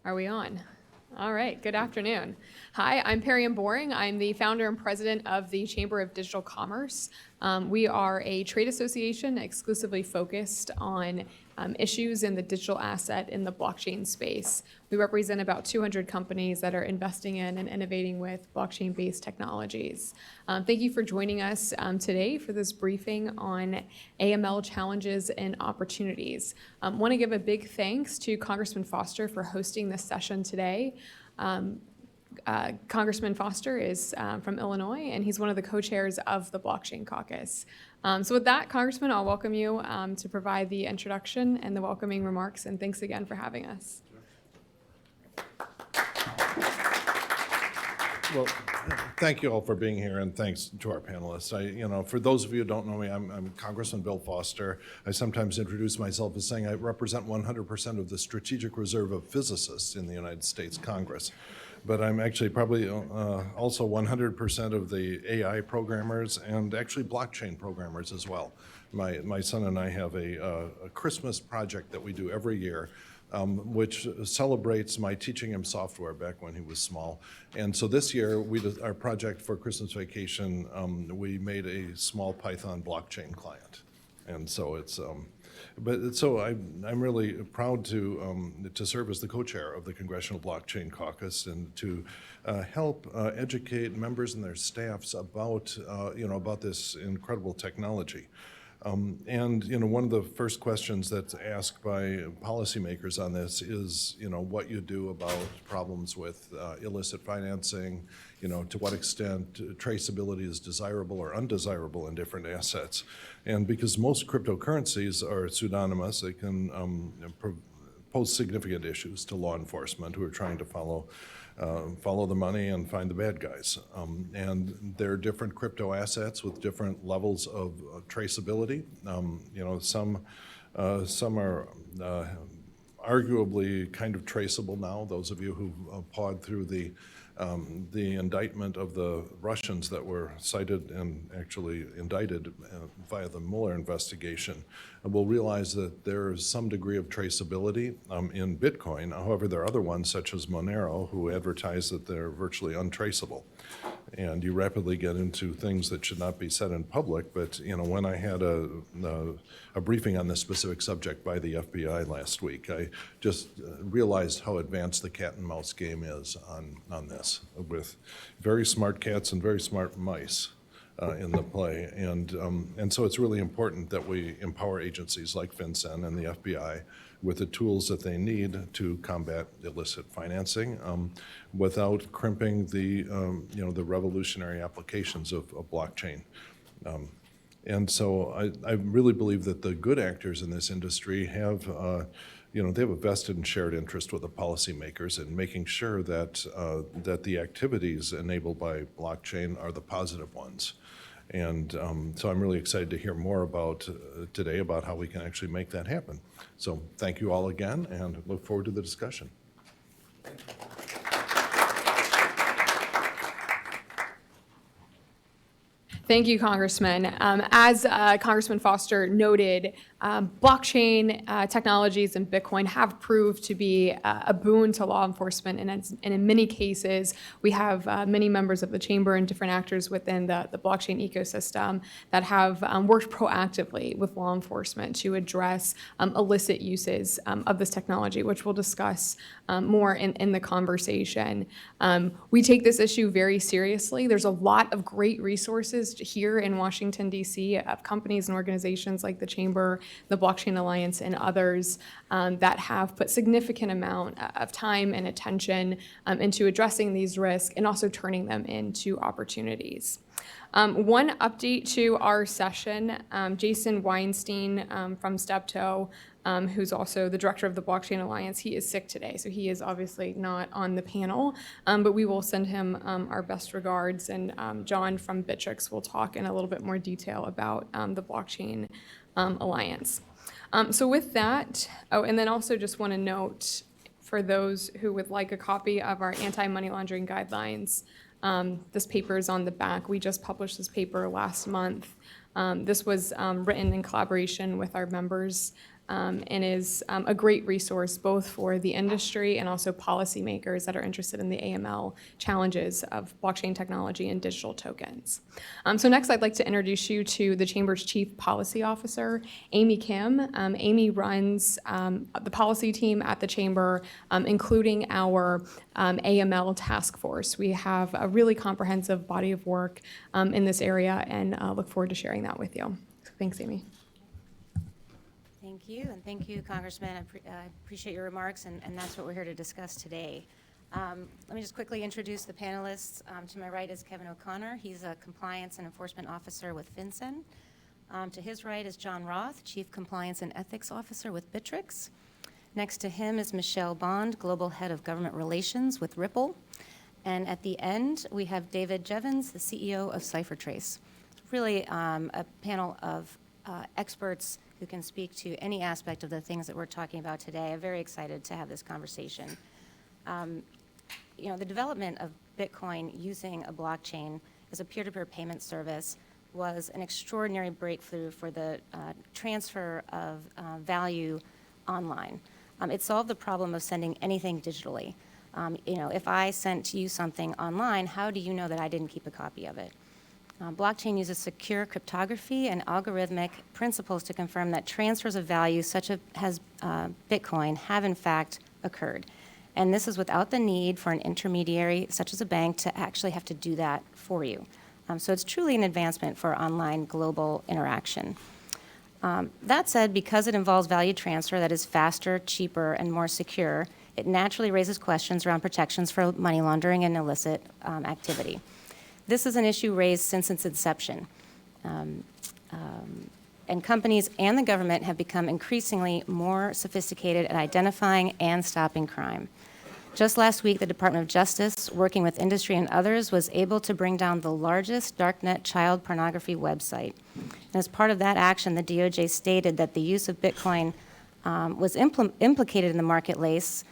Are we on? All right, good afternoon. Hi, I'm Perry Boring. I'm the founder and president of the Chamber of Digital Commerce. We are a trade association exclusively focused on issues in the digital asset in the blockchain space. We represent about 200 companies that are investing in and innovating with blockchain-based technologies. Thank you for joining us today for this briefing on AML challenges and opportunities. I want to give a big thanks to Congressman Foster for hosting this session today. Congressman Foster is from Illinois, and he's one of the co-chairs of the Blockchain Caucus. So with that, Congressman, I'll welcome you to provide the introduction and the welcoming remarks, and thanks again for having us. Well, thank you all for being here, and thanks to our panelists. For those of you who don't know me, I'm Congressman Bill Foster. I sometimes introduce myself as saying I represent 100% of the strategic reserve of physicists in the United States Congress. But I'm actually probably also 100% of the AI programmers and actually blockchain programmers as well. My son and I have a Christmas project that we do every year, which celebrates my teaching him software back when he was small. And so this year, our project for Christmas vacation, we made a small Python blockchain client. And so it's, I'm really proud to serve as the co-chair of the Congressional Blockchain Caucus and to help educate members and their staffs about, about this incredible technology. One of the first questions that's asked by policymakers on this is, what you do about problems with illicit financing, to what extent traceability is desirable or undesirable in different assets. And because most cryptocurrencies are pseudonymous, they can pose significant issues to law enforcement who are trying to follow the money and find the bad guys. And there are different crypto assets with different levels of traceability. Some are arguably kind of traceable now. Those of you who've pawed through the indictment of the Russians that were cited and actually indicted via the Mueller investigation will realize that there is some degree of traceability in Bitcoin. However, there are other ones such as Monero who advertise that they're virtually untraceable. And you rapidly get into things that should not be said in public. But when I had a briefing on this specific subject by the FBI last week, I just realized how advanced the cat and mouse game is on this, with very smart cats and very smart mice in the play. And so it's really important that we empower agencies like FinCEN and the FBI with the tools that they need to combat illicit financing without crimping the revolutionary applications of blockchain. And so I really believe that the good actors in this industry have they have a vested and shared interest with the policymakers in making sure that the activities enabled by blockchain are the positive ones. And so I'm really excited to hear more today about how we can actually make that happen. So thank you all again, and look forward to the discussion. Thank you, Congressman. As Congressman Foster noted, blockchain technologies and Bitcoin have proved to be a boon to law enforcement, and in many cases, we have many members of the chamber and different actors within the blockchain ecosystem that have worked proactively with law enforcement to address illicit uses of this technology, which we'll discuss more in the conversation. We take this issue very seriously. There's a lot of great resources here in Washington, D.C., of companies and organizations like the Chamber, the Blockchain Alliance, and others that have put significant amount of time and attention into addressing these risks and also turning them into opportunities. One update to our session, Jason Weinstein from Steptoe, who's also the director of the Blockchain Alliance, he is sick today, so he is obviously not on the panel, but we will send him our best regards, and John from Bitrix will talk in a little bit more detail about the Blockchain Alliance. So with that, and then also just want to note, for those who would like a copy of our anti-money laundering guidelines, this paper is on the back. We just published this paper last month. This was written in collaboration with our members and is a great resource both for the industry and also policymakers that are interested in the AML challenges of blockchain technology and digital tokens. So next, I'd like to introduce you to the Chamber's Chief Policy Officer, Amy Kim. Amy runs the policy team at the Chamber, including our AML task force. We have a really comprehensive body of work in this area, and look forward to sharing that with you. So thanks, Amy. Thank you, and thank you, Congressman. I appreciate your remarks, and that's what we're here to discuss today. Let me just quickly introduce the panelists. To my right is Kevin O'Connor. He's a Compliance and Enforcement Officer with FinCEN. To his right is John Roth, Chief Compliance and Ethics Officer with Bittrex. Next to him is Michelle Bond, Global Head of Government Relations with Ripple. And at the end, we have David Jevons, the CEO of CipherTrace. Really a panel of experts who can speak to any aspect of the things that we're talking about today. I'm very excited to have this conversation. The development of Bitcoin using a blockchain as a peer-to-peer payment service was an extraordinary breakthrough for the transfer of value online. It solved the problem of sending anything digitally. If I sent you something online, how do you know that I didn't keep a copy of it? Blockchain uses secure cryptography and algorithmic principles to confirm that transfers of value, such as Bitcoin, have in fact occurred. And this is without the need for an intermediary, such as a bank, to actually have to do that for you. So it's truly an advancement for online global interaction. That said, because it involves value transfer that is faster, cheaper, and more secure, it naturally raises questions around protections for money laundering and illicit activity. This is an issue raised since its inception. And companies and the government have become increasingly more sophisticated at identifying and stopping crime. Just last week, the Department of Justice, working with industry and others, was able to bring down the largest darknet child pornography website. And as part of that action, the DOJ stated that the use of Bitcoin was implicated in the marketplace,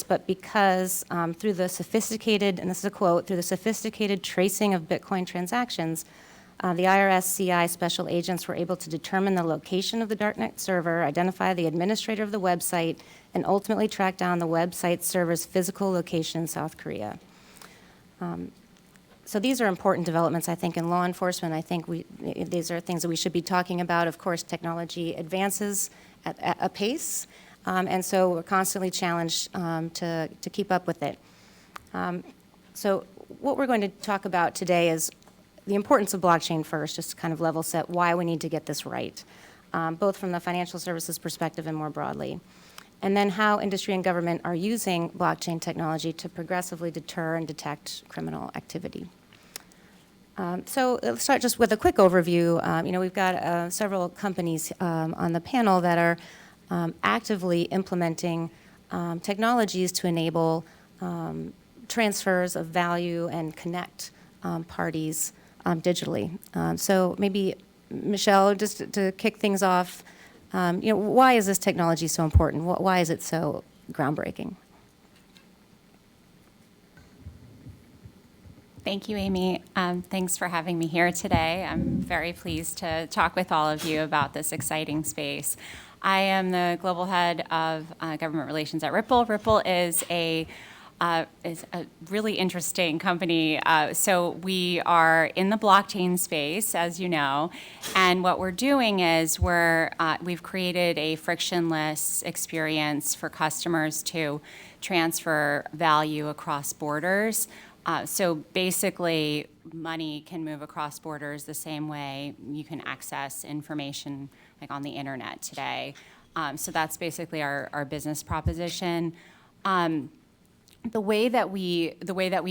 but because through the sophisticated, and this is a quote, through the sophisticated tracing of Bitcoin transactions, the IRS CI special agents were able to determine the location of the darknet server, identify the administrator of the website, and ultimately track down the website server's physical location in South Korea. So these are important developments, I think, in law enforcement. I think these are things that we should be talking about. Of course, technology advances at a pace, and so we're constantly challenged to keep up with it. So what we're going to talk about today is the importance of blockchain first, just to kind of level set why we need to get this right, both from the financial services perspective and more broadly. And then how industry and government are using blockchain technology to progressively deter and detect criminal activity. So let's start just with a quick overview. We've got several companies on the panel that are actively implementing technologies to enable transfers of value and connect parties digitally. So maybe, Michelle, just to kick things off, why is this technology so important? Why is it so groundbreaking? Thank you, Amy. Thanks for having me here today. I'm very pleased to talk with all of you about this exciting space. I am the global head of government relations at Ripple. Ripple is a really interesting company. So we are in the blockchain space, as you know, and what we're doing is we've created a frictionless experience for customers to transfer value across borders. So basically, money can move across borders the same way you can access information like on the internet today. So that's basically our business proposition. The way that we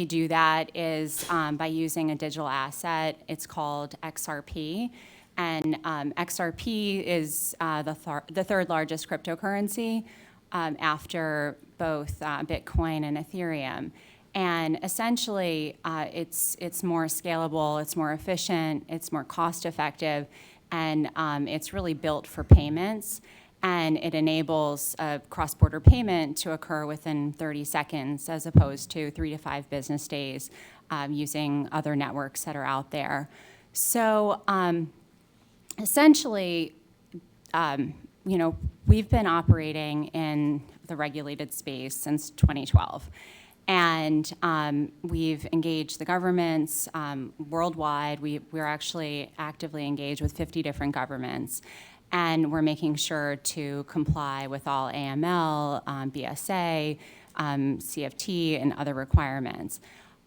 do that is by using a digital asset. It's called XRP, and XRP is the third largest cryptocurrency after both Bitcoin and Ethereum. And essentially, it's more scalable, it's more efficient, it's more cost-effective, and it's really built for payments. And it enables a cross-border payment to occur within 30 seconds as opposed to 3 to 5 business days using other networks that are out there. So essentially, we've been operating in the regulated space since 2012. And we've engaged the governments worldwide. We're actually actively engaged with 50 different governments. And we're making sure to comply with all AML, BSA, CFT, and other requirements.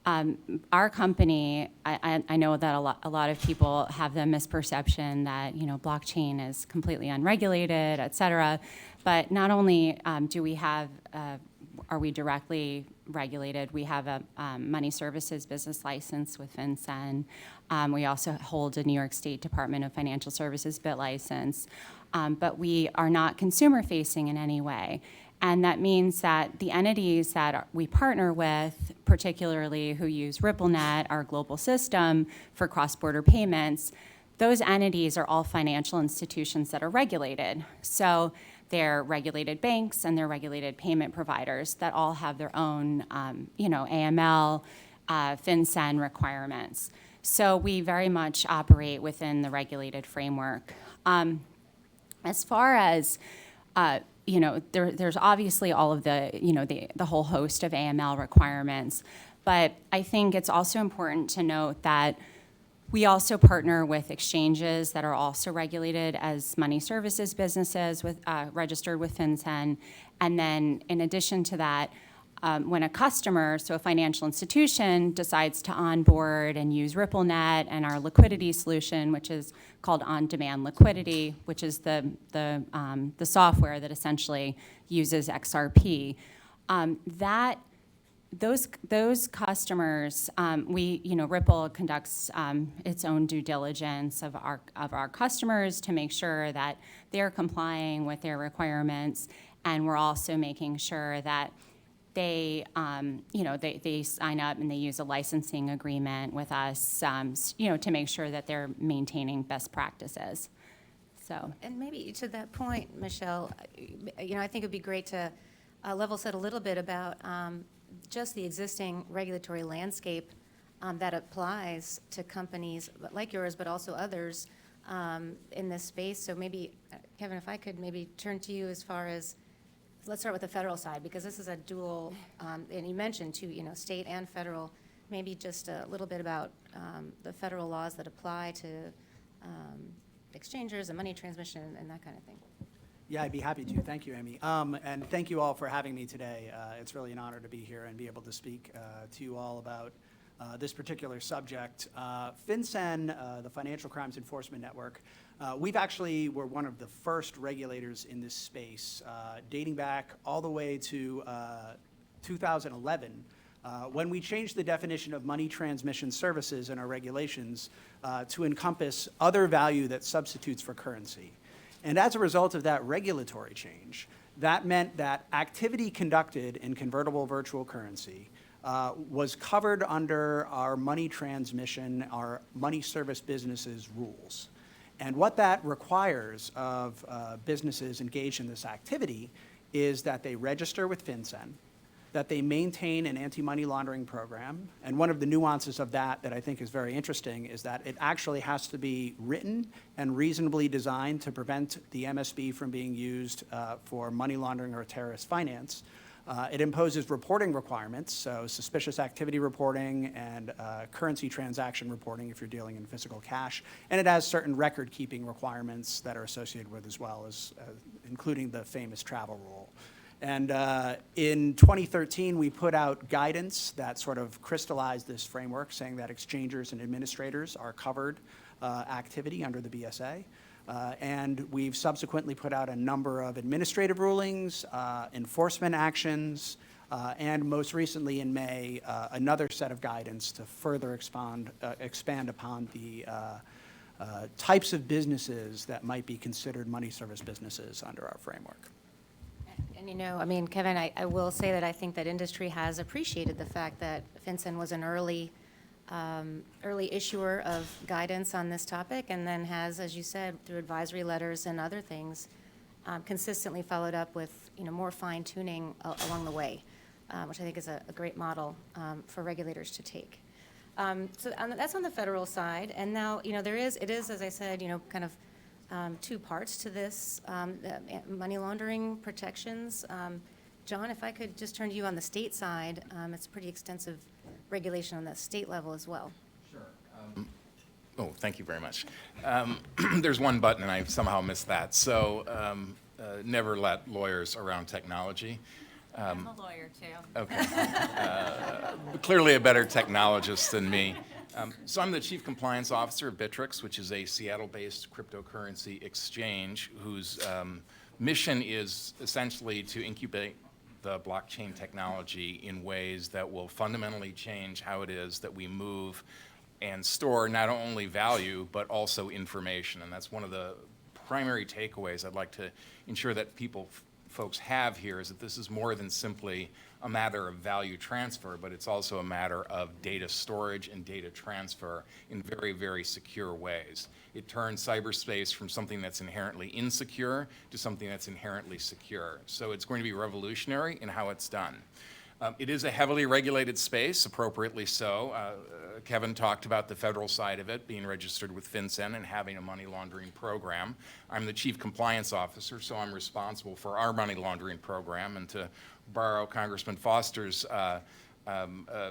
Our company, I know that a lot of people have the misperception that blockchain is completely unregulated, et cetera. But not only are we directly regulated, we have a money services business license with FinCEN. We also hold a New York State Department of Financial Services BIT license. But we are not consumer-facing in any way. And that means that the entities that we partner with, particularly who use RippleNet, our global system for cross-border payments, those entities are all financial institutions that are regulated. So they're regulated banks and they're regulated payment providers that all have their own, AML, FinCEN requirements. So we very much operate within the regulated framework. As far as there's obviously all of the whole host of AML requirements, but I think it's also important to note that we also partner with exchanges that are also regulated as money services businesses registered with FinCEN. And then in addition to that, when a customer, so a financial institution, decides to onboard and use RippleNet and our liquidity solution, which is called on-demand liquidity, which is the software that essentially uses XRP, those customers, Ripple conducts its own due diligence of our customers to make sure that they're complying with their requirements, and we're also making sure that they sign up and they use a licensing agreement with us, to make sure that they're maintaining best practices. So. And maybe to that point, Michelle, I think it'd be great to level set a little bit about just the existing regulatory landscape that applies to companies like yours, but also others in this space. So maybe, Kevin, if I could maybe turn to you as far as, let's start with the federal side, because this is a dual, and you mentioned too, state and federal, maybe just a little bit about the federal laws that apply to exchangers and money transmission and that kind of thing. Yeah, I'd be happy to. Thank you, Amy. And thank you all for having me today. It's really an honor to be here and be able to speak to you all about this particular subject. FinCEN, the Financial Crimes Enforcement Network, we're one of the first regulators in this space, dating back all the way to 2011, when we changed the definition of money transmission services in our regulations to encompass other value that substitutes for currency. And as a result of that regulatory change, that meant that activity conducted in convertible virtual currency was covered under our money transmission, our money service businesses rules. And what that requires of businesses engaged in this activity is that they register with FinCEN, that they maintain an anti-money laundering program. And one of the nuances of that I think is very interesting is that it actually has to be written and reasonably designed to prevent the MSB from being used for money laundering or terrorist finance. It imposes reporting requirements, so suspicious activity reporting and currency transaction reporting if you're dealing in physical cash. And it has certain record-keeping requirements that are associated with as well, as including the famous travel rule. And in 2013, we put out guidance that sort of crystallized this framework, saying that exchangers and administrators are covered activity under the BSA. And we've subsequently put out a number of administrative rulings, enforcement actions, and most recently in May, another set of guidance to further expand upon the types of businesses that might be considered money service businesses under our framework. And Kevin, I will say that I think that industry has appreciated the fact that FinCEN was an early issuer of guidance on this topic, and then has, as you said, through advisory letters and other things, consistently followed up with more fine-tuning along the way, which I think is a great model for regulators to take. So that's on the federal side, and now it is, as I said, kind of two parts to this, money laundering protections. John, if I could just turn to you on the state side, it's pretty extensive regulation on the state level as well. Oh, thank you very much. There's one button, and I somehow missed that. So never let lawyers around technology. I'm a lawyer, too. Okay. Clearly a better technologist than me. So I'm the Chief Compliance Officer of Bittrex, which is a Seattle-based cryptocurrency exchange whose mission is essentially to incubate the blockchain technology in ways that will fundamentally change how it is that we move and store not only value, but also information. And that's one of the primary takeaways I'd like to ensure that folks have here, is that this is more than simply a matter of value transfer, but it's also a matter of data storage and data transfer in very, very secure ways. It turns cyberspace from something that's inherently insecure to something that's inherently secure. So it's going to be revolutionary in how it's done. It is a heavily regulated space, appropriately so. Kevin talked about the federal side of it, being registered with FinCEN and having a money laundering program. I'm the Chief Compliance Officer, so I'm responsible for our money laundering program. And to borrow Congressman Foster's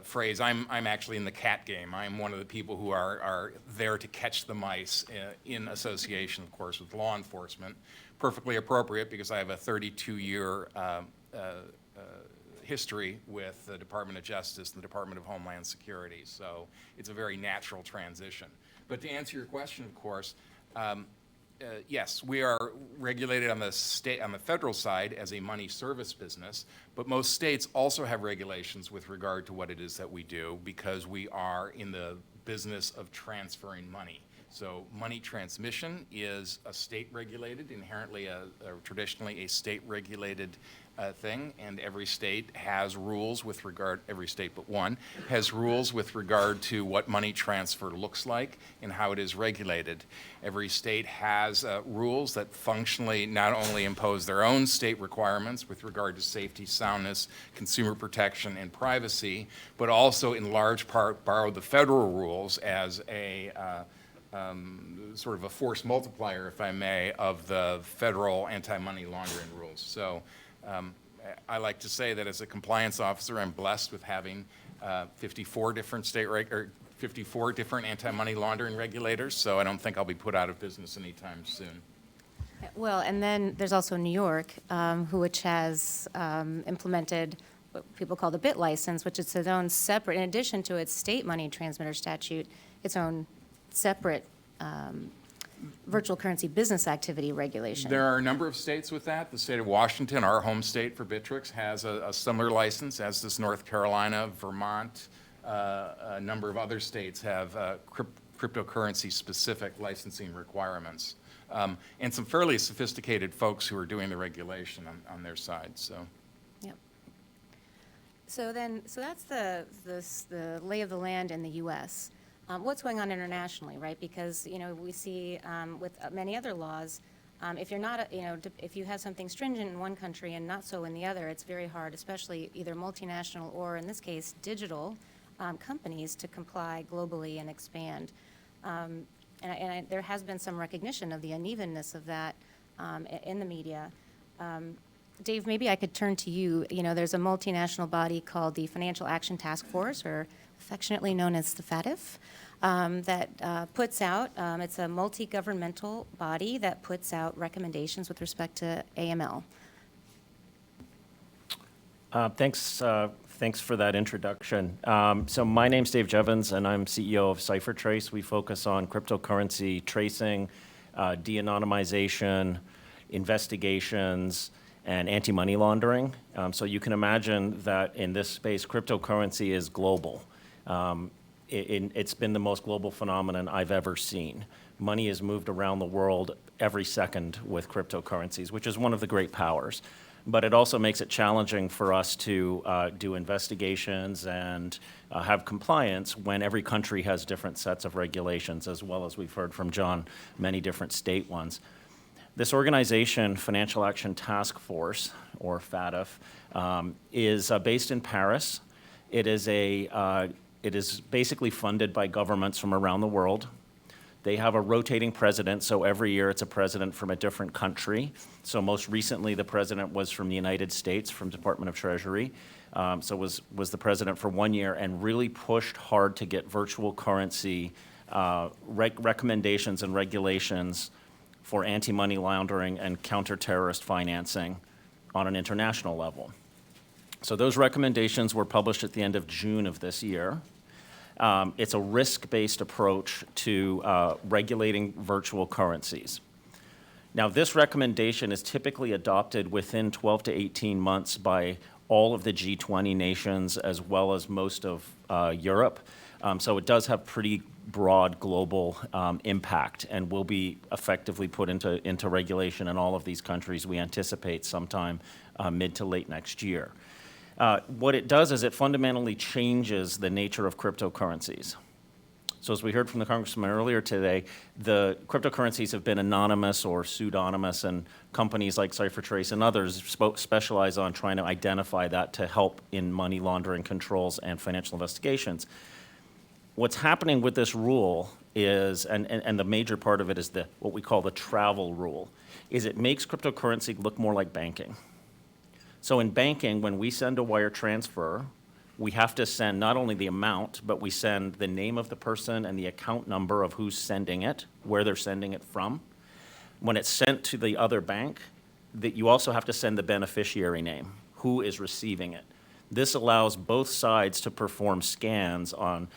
phrase, I'm actually in the cat game. I'm one of the people who are there to catch the mice in association, of course, with law enforcement. Perfectly appropriate, because I have a 32-year history with the Department of Justice and the Department of Homeland Security. So it's a very natural transition. But to answer your question, of course, yes, we are regulated on the federal side as a money service business, but most states also have regulations with regard to what it is that we do, because we are in the business of transferring money. So money transmission is a state-regulated, inherently traditionally a state-regulated thing, and every state has rules with regard, every state but one, has rules with regard to what money transfer looks like and how it is regulated. Every state has rules that functionally not only impose their own state requirements with regard to safety, soundness, consumer protection, and privacy, but also in large part borrow the federal rules as a sort of a force multiplier, if I may, of the federal anti-money laundering rules. So I like to say that as a compliance officer, I'm blessed with having 54 different 54 different anti-money laundering regulators, so I don't think I'll be put out of business anytime soon. Well, and then there's also New York, which has implemented what people call the BIT license, which is its own separate, in addition to its state money transmitter statute, its own separate virtual currency business activity regulation. There are a number of states with that. The state of Washington, our home state for Bittrex, has a similar license, as does North Carolina, Vermont. A number of other states have cryptocurrency-specific licensing requirements. And some fairly sophisticated folks who are doing the regulation on their side. So. Yep. So that's the lay of the land in the U.S. What's going on internationally, right? Because, you know, we see with many other laws, if you're not, if you have something stringent in one country and not so in the other, it's very hard, especially either multinational or, in this case, digital companies to comply globally and expand. And there has been some recognition of the unevenness of that in the media. Dave, maybe I could turn to you. You know, there's a multinational body called the Financial Action Task Force, or affectionately known as the FATF, that puts out, it's a multi-governmental body that puts out recommendations with respect to AML. Thanks for that introduction. So my name's Dave Jevons, and I'm CEO of CipherTrace. We focus on cryptocurrency tracing, de-anonymization, investigations, and anti-money laundering. So you can imagine that in this space, cryptocurrency is global. It's been the most global phenomenon I've ever seen. Money is moved around the world every second with cryptocurrencies, which is one of the great powers. But it also makes it challenging for us to do investigations and have compliance when every country has different sets of regulations, as well as we've heard from John, many different state ones. This organization, Financial Action Task Force, or FATF, is based in Paris. It is basically funded by governments from around the world They have a rotating president, so every year it's a president from a different country. So most recently, the president was from the United States, from Department of Treasury. So was the president for 1 year and really pushed hard to get virtual currency recommendations and regulations for anti-money laundering and counter-terrorist financing on an international level. So those recommendations were published at the end of June of this year. It's a risk-based approach to regulating virtual currencies. Now, this recommendation is typically adopted within 12 to 18 months by all of the G20 nations as well as most of Europe. So it does have pretty broad global impact and will be effectively put into regulation in all of these countries, we anticipate sometime mid to late next year. What it does is it fundamentally changes the nature of cryptocurrencies. So as we heard from the Congressman earlier today, the cryptocurrencies have been anonymous or pseudonymous, and companies like CipherTrace and others specialize on trying to identify that to help in money laundering controls and financial investigations. What's happening with this rule is, and the major part of it is what we call the travel rule, is it makes cryptocurrency look more like banking. So in banking, when we send a wire transfer, we have to send not only the amount, but we send the name of the person and the account number of who's sending it, where they're sending it from. When it's sent to the other bank, that you also have to send the beneficiary name, who is receiving it. This allows both sides to perform scans on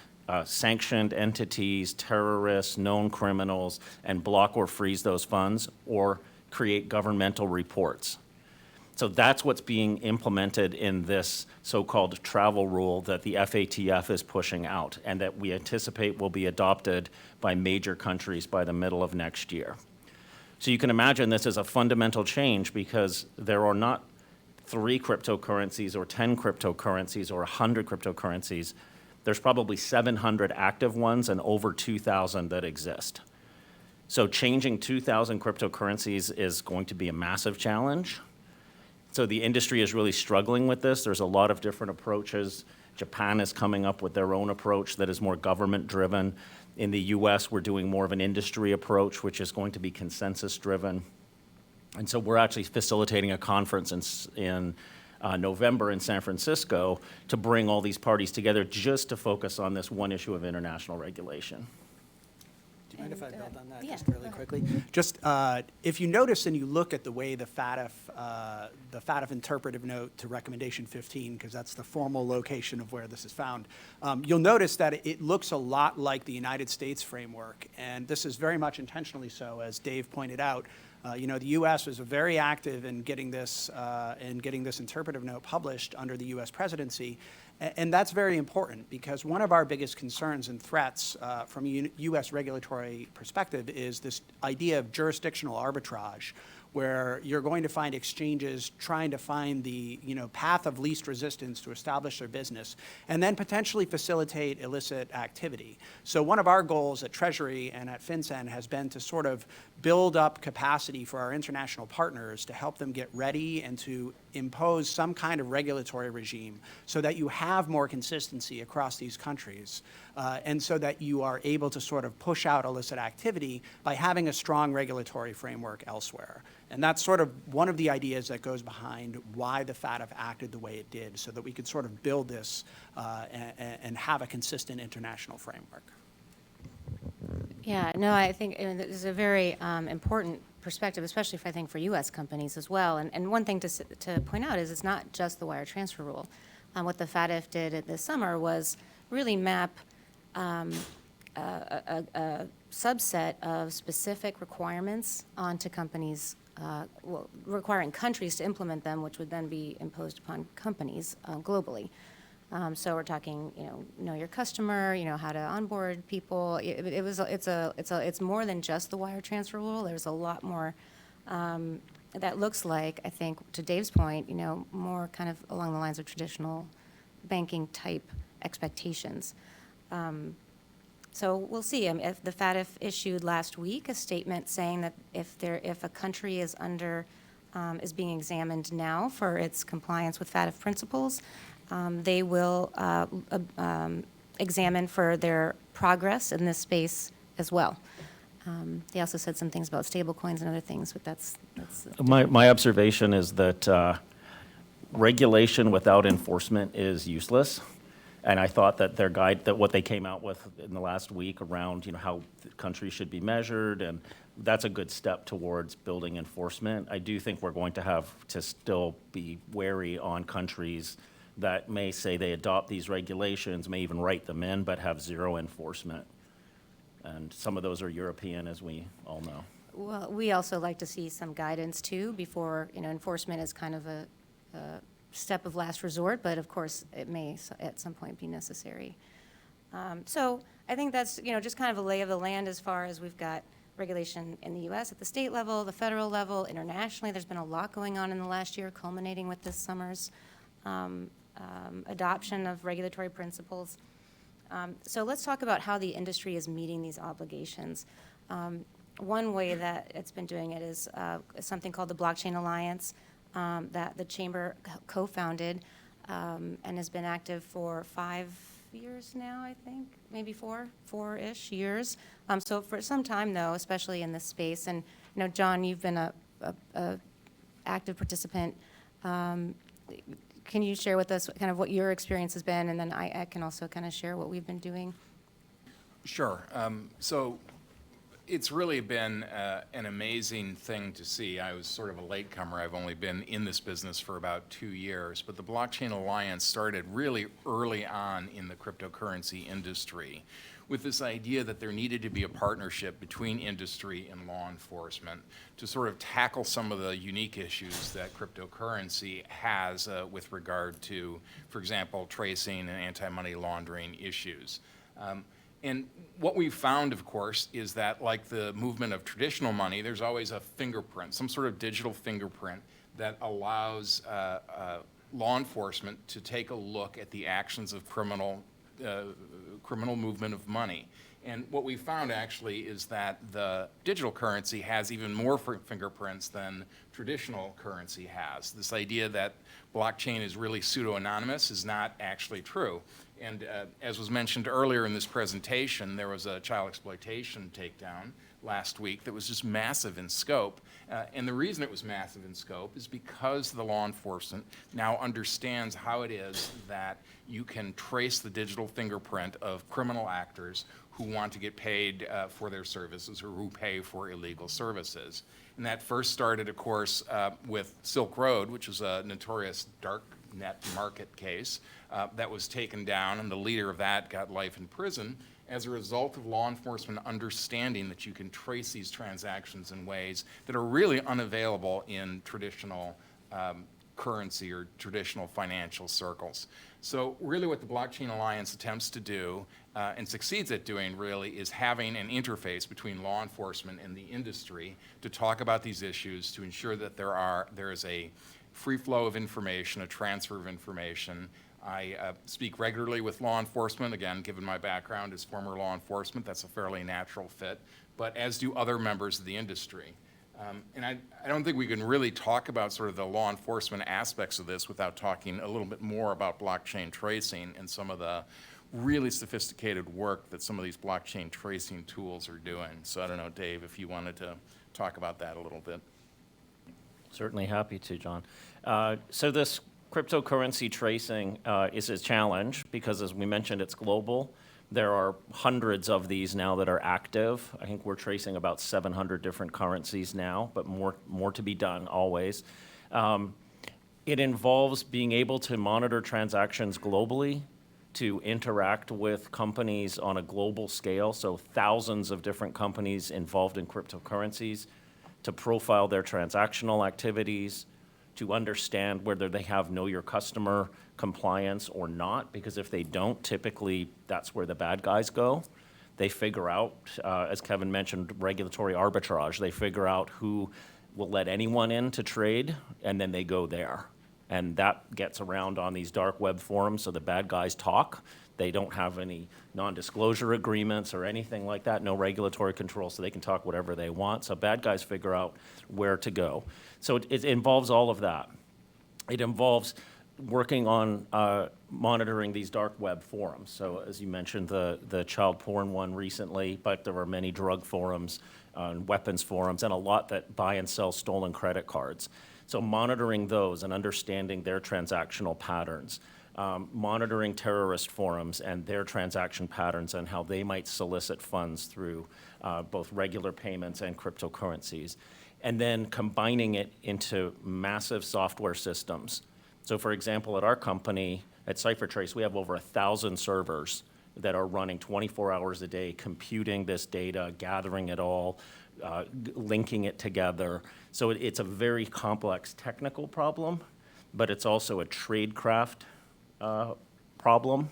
sanctioned entities, terrorists, known criminals, and block or freeze those funds or create governmental reports. So that's what's being implemented in this so-called travel rule that the FATF is pushing out and that we anticipate will be adopted by major countries by the middle of next year. So you can imagine this is a fundamental change because there are not 3 cryptocurrencies or 10 cryptocurrencies or 100 cryptocurrencies. There's probably 700 active ones and over 2,000 that exist. So changing 2,000 cryptocurrencies is going to be a massive challenge. So the industry is really struggling with this. There's a lot of different approaches. Japan is coming up with their own approach that is more government-driven. In the US, we're doing more of an industry approach, which is going to be consensus-driven. And so we're actually facilitating a conference in November in San Francisco to bring all these parties together just to focus on this one issue of international regulation. Do you mind if I build on that yeah, just really go ahead. quickly? Just if you notice and you look at the way the FATF interpretive note to recommendation 15, because that's the formal location of where this is found, you'll notice that it looks a lot like the United States framework, and this is very much intentionally so, as Dave pointed out. The U.S. was very active in getting this interpretive note published under the U.S. presidency, and that's very important because one of our biggest concerns and threats from a U.S. regulatory perspective is this idea of jurisdictional arbitrage, where you're going to find exchanges trying to find the path of least resistance to establish their business and then potentially facilitate illicit activity. So one of our goals at Treasury and at FinCEN has been to sort of build up capacity for our international partners to help them get ready and to impose some kind of regulatory regime so that you have more consistency across these countries and so that you are able to sort of push out illicit activity by having a strong regulatory framework elsewhere. And that's sort of one of the ideas that goes behind why the FATF acted the way it did, so that we could sort of build this and have a consistent international framework. Yeah, no, I think this is a very important perspective, especially I think for U.S. companies as well. And one thing to point out is it's not just the wire transfer rule. What the FATF did this summer was really map a subset of specific requirements onto companies, requiring countries to implement them, which would then be imposed upon companies globally. So we're talking, know your customer, how to onboard people. It's more than just the wire transfer rule. There's a lot more that looks like, I think, to Dave's point, more kind of along the lines of traditional banking type expectations. So we'll see. If the FATF issued last week a statement saying that if a country is being examined now for its compliance with FATF principles, they will examine for their progress in this space as well. They also said some things about stable coins and other things, but that's My observation is that regulation without enforcement is useless. And I thought that their guide, that what they came out with in the last week around, how countries should be measured, and that's a good step towards building enforcement. I do think we're going to have to still be wary on countries that may say they adopt these regulations, may even write them in, but have zero enforcement. And some of those are European, as we all know. Well, we also like to see some guidance too before, enforcement is kind of a step of last resort, but of course, it may at some point be necessary. So I think that's, just kind of a lay of the land as far as we've got regulation in the U.S. at the state level, the federal level, internationally. There's been a lot going on in the last year, culminating with this summer's adoption of regulatory principles. So let's talk about how the industry is meeting these obligations. One way that it's been doing it is something called the Blockchain Alliance that the Chamber co-founded and has been active for 5 years now, I think, maybe four-ish years. So for some time, though, especially in this space, and, John, you've been a active participant. Can you share with us kind of what your experience has been, and then I can also kind of share what we've been doing? Sure. So it's really been an amazing thing to see. I was sort of a latecomer. I've only been in this business for about 2 years, but the Blockchain Alliance started really early on in the cryptocurrency industry with this idea that there needed to be a partnership between industry and law enforcement to sort of tackle some of the unique issues that cryptocurrency has with regard to, for example, tracing and anti-money laundering issues. And what we've found, of course, is that like the movement of traditional money, there's always a fingerprint, some sort of digital fingerprint that allows law enforcement to take a look at the actions of criminal movement of money. And what we found actually is that the digital currency has even more fingerprints than traditional currency has. This idea that blockchain is really pseudo-anonymous is not actually true. And as was mentioned earlier in this presentation, there was a child exploitation takedown last week that was just massive in scope. And the reason it was massive in scope is because the law enforcement now understands how it is that you can trace the digital fingerprint of criminal actors who want to get paid for their services or who pay for illegal services. And that first started, of course, with Silk Road, which was a notorious dark net market case that was taken down, and the leader of that got life in prison as a result of law enforcement understanding that you can trace these transactions in ways that are really unavailable in traditional currency or traditional financial circles. So really what the Blockchain Alliance attempts to do and succeeds at doing really is having an interface between law enforcement and the industry to talk about these issues, to ensure that there is a free flow of information, a transfer of information. I speak regularly with law enforcement. Again, given my background as former law enforcement, that's a fairly natural fit, but as do other members of the industry. And I don't think we can really talk about sort of the law enforcement aspects of this without talking a little bit more about blockchain tracing and some of the really sophisticated work that some of these blockchain tracing tools are doing. So I don't know, Dave, if you wanted to talk about that a little bit. Certainly happy to, John. So this cryptocurrency tracing is a challenge because, as we mentioned, it's global. There are hundreds of these now that are active. I think we're tracing about 700 different currencies now, but more to be done always. It involves being able to monitor transactions globally, to interact with companies on a global scale, so thousands of different companies involved in cryptocurrencies, to profile their transactional activities, to understand whether they have know your customer compliance or not, because if they don't, typically that's where the bad guys go. They figure out, as Kevin mentioned, regulatory arbitrage. They figure out who will let anyone in to trade, and then they go there. And that gets around on these dark web forums, so the bad guys talk. They don't have any non-disclosure agreements or anything like that, no regulatory control, so they can talk whatever they want. So bad guys figure out where to go. So it involves all of that. It involves working on monitoring these dark web forums. So as you mentioned, the child porn one recently, but there are many drug forums, weapons forums, and a lot that buy and sell stolen credit cards. So monitoring those and understanding their transactional patterns, monitoring terrorist forums and their transaction patterns and how they might solicit funds through both regular payments and cryptocurrencies, and then combining it into massive software systems. So for example, at our company, at CipherTrace, we have over 1,000 servers that are running 24 hours a day, computing this data, gathering it all, linking it together. So it's a very complex technical problem, but it's also a tradecraft problem.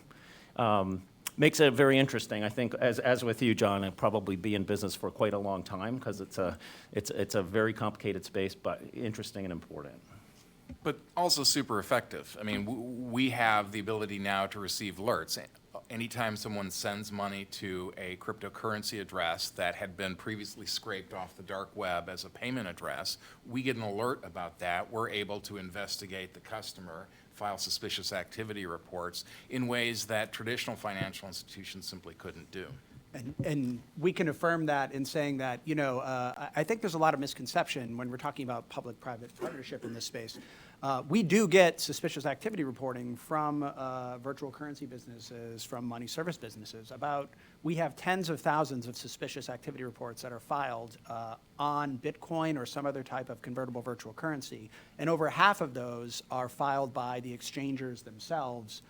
Makes it very interesting. I think, as with you, John, I'll probably be in business for quite a long time because it's a very complicated space, but interesting and important. But also super effective. I mean, we have the ability now to receive alerts. Anytime someone sends money to a cryptocurrency address that had been previously scraped off the dark web as a payment address, we get an alert about that. We're able to investigate the customer, file suspicious activity reports in ways that traditional financial institutions simply couldn't do. And we can affirm that in saying that, you know, I think there's a lot of misconception when we're talking about public-private partnership in this space. We do get suspicious activity reporting from virtual currency businesses, from money service businesses. We have tens of thousands of suspicious activity reports that are filed on Bitcoin or some other type of convertible virtual currency. And over half of those are filed by the exchangers themselves,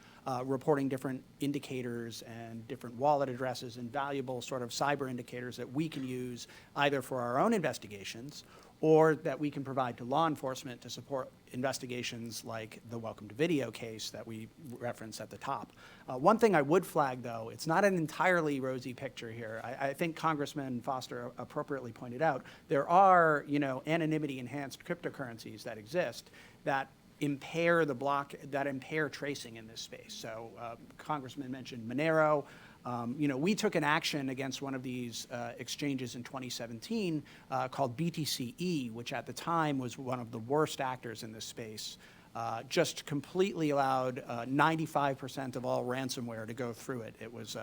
reporting different indicators and different wallet addresses and valuable sort of cyber indicators that we can use either for our own investigations or that we can provide to law enforcement to support investigations like the Welcome to Video case that we referenced at the top. One thing I would flag, though, it's not an entirely rosy picture here. I think Congressman Foster appropriately pointed out, there are, you know, anonymity-enhanced cryptocurrencies that exist that impair tracing in this space. So Congressman mentioned Monero. You know, we took an action against one of these exchanges in 2017 called BTCE, which at the time was one of the worst actors in this space. Just completely allowed 95% of all ransomware to go through it. It was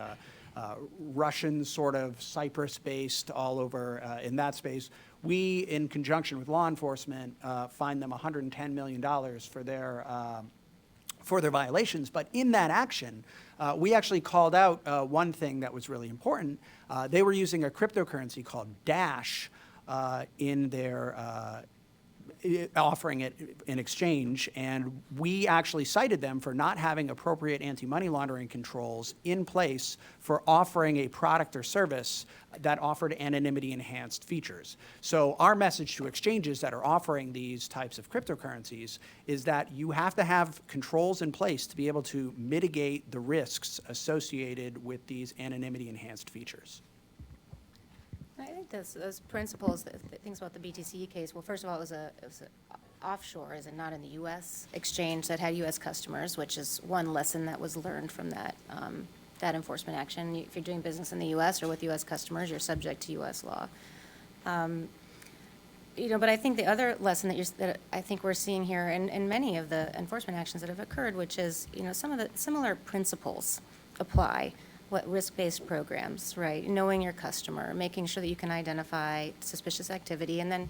Russian sort of Cyprus-based all over in that space. We, in conjunction with law enforcement, fined them $110 million for their violations. But in that action, we actually called out one thing that was really important. They were using a cryptocurrency called Dash in their offering it in exchange, and we actually cited them for not having appropriate anti-money laundering controls in place for offering a product or service that offered anonymity-enhanced features. So our message to exchanges that are offering these types of cryptocurrencies is that you have to have controls in place to be able to mitigate the risks associated with these anonymity-enhanced features. I think those principles, things about the BTC case, well, first of all, it was offshore, is it not in the U.S. exchange that had U.S. customers, which is one lesson that was learned from that enforcement action. If you're doing business in the U.S. or with U.S. customers, you're subject to U.S. law. You know, but I think the other lesson that I think we're seeing here in many of the enforcement actions that have occurred, which is, you know, some of the similar principles apply. What risk-based programs, right? Knowing your customer, making sure that you can identify suspicious activity, and then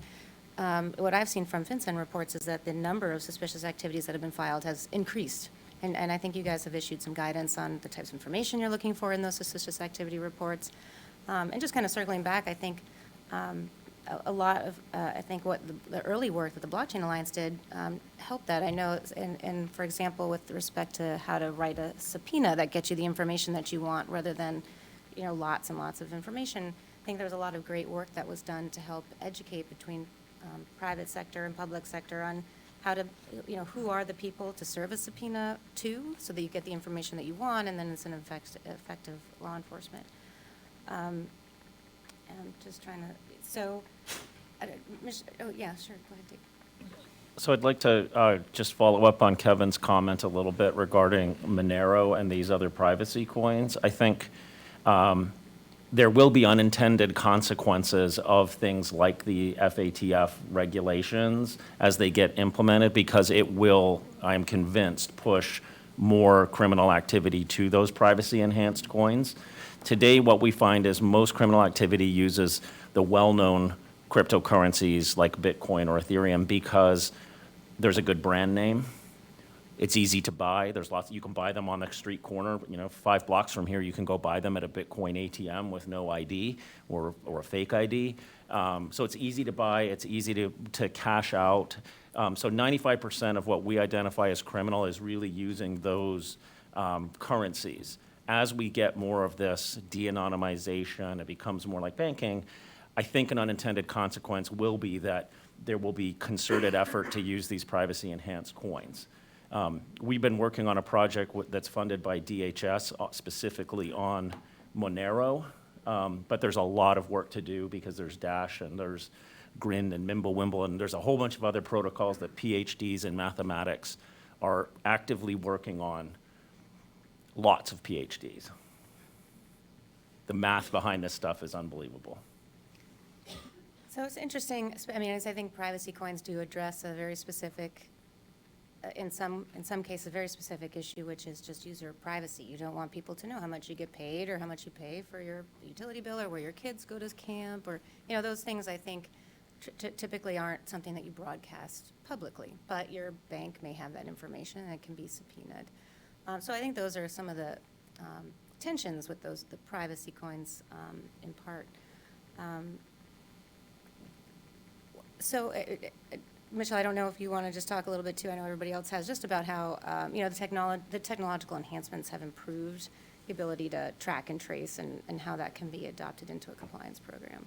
what I've seen from FinCEN reports is that the number of suspicious activities that have been filed has increased. And I think you guys have issued some guidance on the types of information you're looking for in those suspicious activity reports. And just kind of circling back, I think a lot of, I think what the early work that the Blockchain Alliance did helped that. I know, and for example, with respect to how to write a subpoena that gets you the information that you want rather than, you know, lots and lots of information. I think there was a lot of great work that was done to help educate between private sector and public sector on how to, you know, who are the people to serve a subpoena to so that you get the information that you want, and then it's an effective law enforcement. And I'm just trying to, so, oh, yeah, sure, go ahead, Dick. So I'd like to just follow up on Kevin's comment a little bit regarding Monero and these other privacy coins. I think there will be unintended consequences of things like the FATF regulations as they get implemented, because it will, I'm convinced, push more criminal activity to those privacy-enhanced coins. Today, what we find is most criminal activity uses the well-known cryptocurrencies like Bitcoin or Ethereum because there's a good brand name. It's easy to buy. There's lots, you can buy them on the street corner, 5 blocks from here, you can go buy them at a Bitcoin ATM with no ID or a fake ID. So it's easy to buy, it's easy to cash out. So 95% of what we identify as criminal is really using those currencies. As we get more of this de-anonymization, it becomes more like banking, I think an unintended consequence will be that there will be concerted effort to use these privacy-enhanced coins. We've been working on a project that's funded by DHS specifically on Monero, but there's a lot of work to do because there's Dash and there's Grin and Mimblewimble, and there's a whole bunch of other protocols that PhDs in mathematics are actively working on. Lots of PhDs. The math behind this stuff is unbelievable. So it's interesting, I mean, as I think privacy coins do address a very specific, in some cases, a very specific issue, which is just user privacy. You don't want people to know how much you get paid or how much you pay for your utility bill or where your kids go to camp or, those things I think typically aren't something that you broadcast publicly, but your bank may have that information and it can be subpoenaed. So I think those are some of the tensions with the privacy coins in part. So, Michelle, I don't know if you want to just talk a little bit too, I know everybody else has, just about how, the technological enhancements have improved the ability to track and trace and how that can be adopted into a compliance program.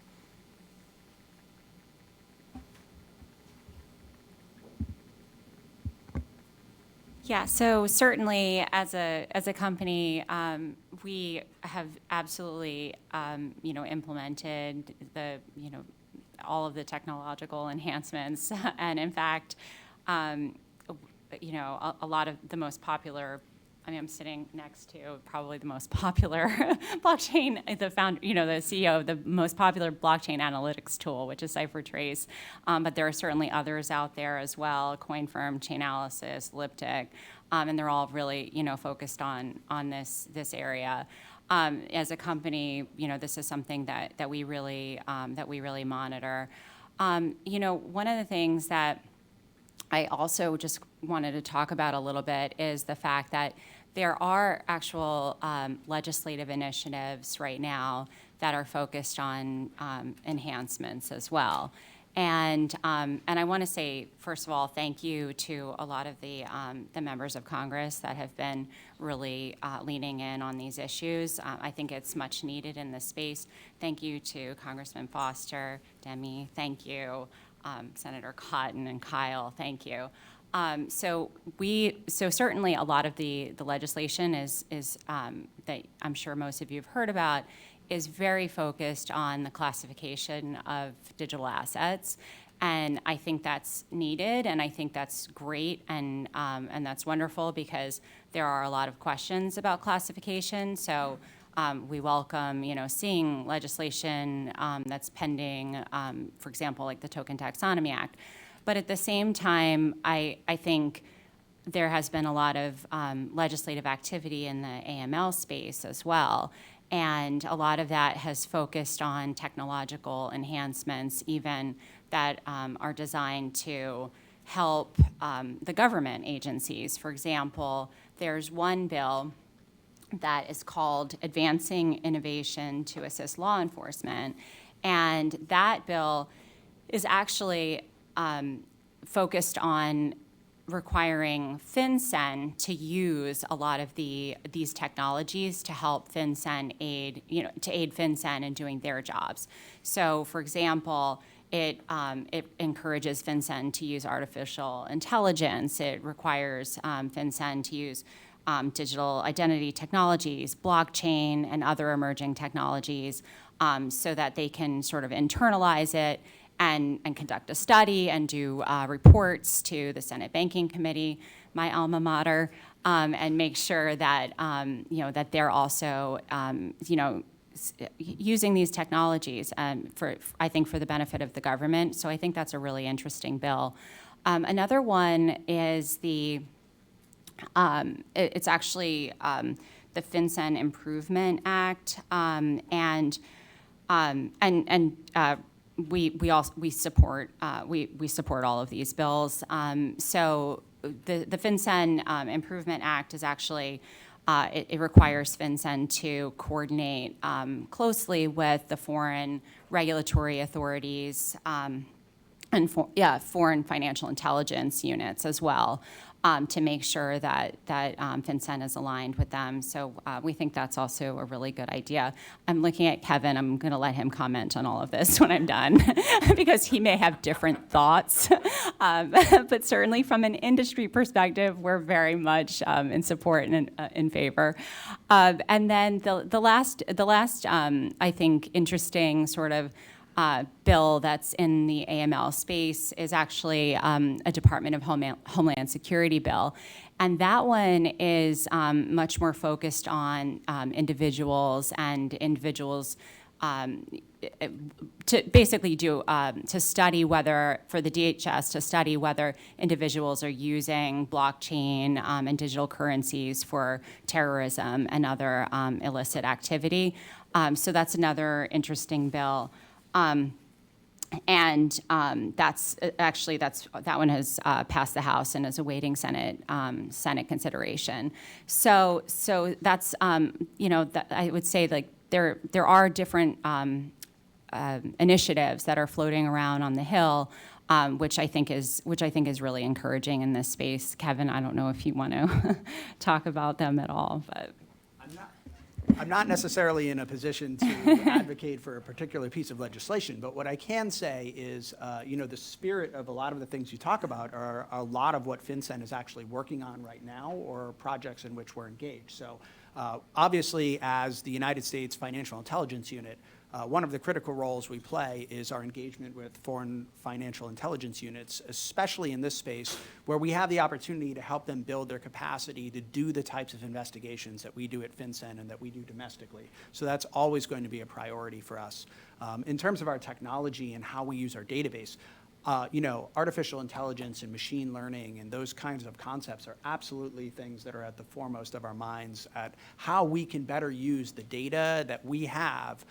Yeah, so certainly as a company, we have absolutely, implemented the, all of the technological enhancements. And in fact, a lot of the most popular, I'm sitting next to probably the most popular blockchain, the CEO of the most popular blockchain analytics tool, which is CipherTrace. But there are certainly others out there as well, CoinFirm, Chainalysis, Liptic, and they're all really, focused on this area. As a company, this is something that we really monitor. One of the things that I also just wanted to talk about a little bit is the fact that there are actual legislative initiatives right now that are focused on enhancements as well. And I want to say, first of all, thank you to a lot of the members of Congress that have been really leaning in on these issues. I think it's much needed in this space. Thank you to Congressman Foster, Demi, thank you, Senator Cotton and Kyle, thank you. So certainly a lot of the legislation is that I'm sure most of you have heard about is very focused on the classification of digital assets. And I think that's needed, and I think that's great, and that's wonderful because there are a lot of questions about classification. So we welcome, seeing legislation that's pending, for example, like the Token Taxonomy Act. But at the same time, I think there has been a lot of legislative activity in the AML space as well. And a lot of that has focused on technological enhancements, even that are designed to help the government agencies. For example, there's one bill that is called Advancing Innovation to Assist Law Enforcement. And that bill is actually focused on requiring FinCEN to use a lot of these technologies to help FinCEN aid FinCEN in doing their jobs. So, for example, it encourages FinCEN to use artificial intelligence. It requires FinCEN to use digital identity technologies, blockchain, and other emerging technologies so that they can sort of internalize it and conduct a study and do reports to the Senate Banking Committee, my alma mater, and make sure that that they're also using these technologies I think for the benefit of the government. So I think that's a really interesting bill. Another one is it's actually the FinCEN Improvement Act, we support all of these bills. So the FinCEN Improvement Act is actually it requires FinCEN to coordinate closely with the foreign regulatory authorities and foreign financial intelligence units as well, to make sure that FinCEN is aligned with them. So we think that's also a really good idea. I'm looking at Kevin. I'm going to let him comment on all of this when I'm done, because he may have different thoughts. But certainly from an industry perspective, we're very much in support and in favor. And then the last I think, interesting sort of bill that's in the AML space is actually a Department of Homeland Security bill. And that one is much more focused on individuals and individuals to basically to study whether, for the DHS, to study whether individuals are using blockchain and digital currencies for terrorism and other illicit activity. So that's another interesting bill. That one has passed the House and is awaiting Senate consideration. So that's I would say, like, there are different initiatives that are floating around on the Hill, which I think is really encouraging in this space. Kevin, I don't know if you want to talk about them at all, but. I'm not necessarily in a position to advocate for a particular piece of legislation, but what I can say is, the spirit of a lot of the things you talk about are a lot of what FinCEN is actually working on right now, or projects in which we're engaged. So obviously, as the United States Financial Intelligence Unit, one of the critical roles we play is our engagement with foreign financial intelligence units, especially in this space where we have the opportunity to help them build their capacity to do the types of investigations that we do at FinCEN and that we do domestically. So that's always going to be a priority for us. In terms of our technology and how we use our database, artificial intelligence and machine learning and those kinds of concepts are absolutely things that are at the foremost of our minds at how we can better use the data that we have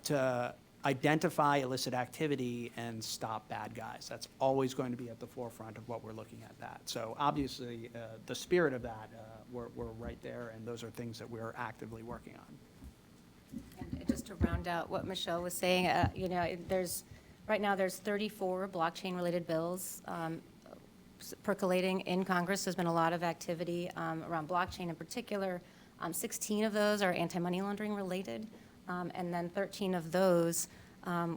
to identify illicit activity and stop bad guys. That's always going to be at the forefront of what we're looking at that. So obviously, the spirit of that, we're right there, and those are things that we're actively working on. And just to round out what Michelle was saying, right now, there's 34 blockchain-related bills percolating in Congress. There's been a lot of activity around blockchain in particular. 16 of those are anti-money laundering related, and then 13 of those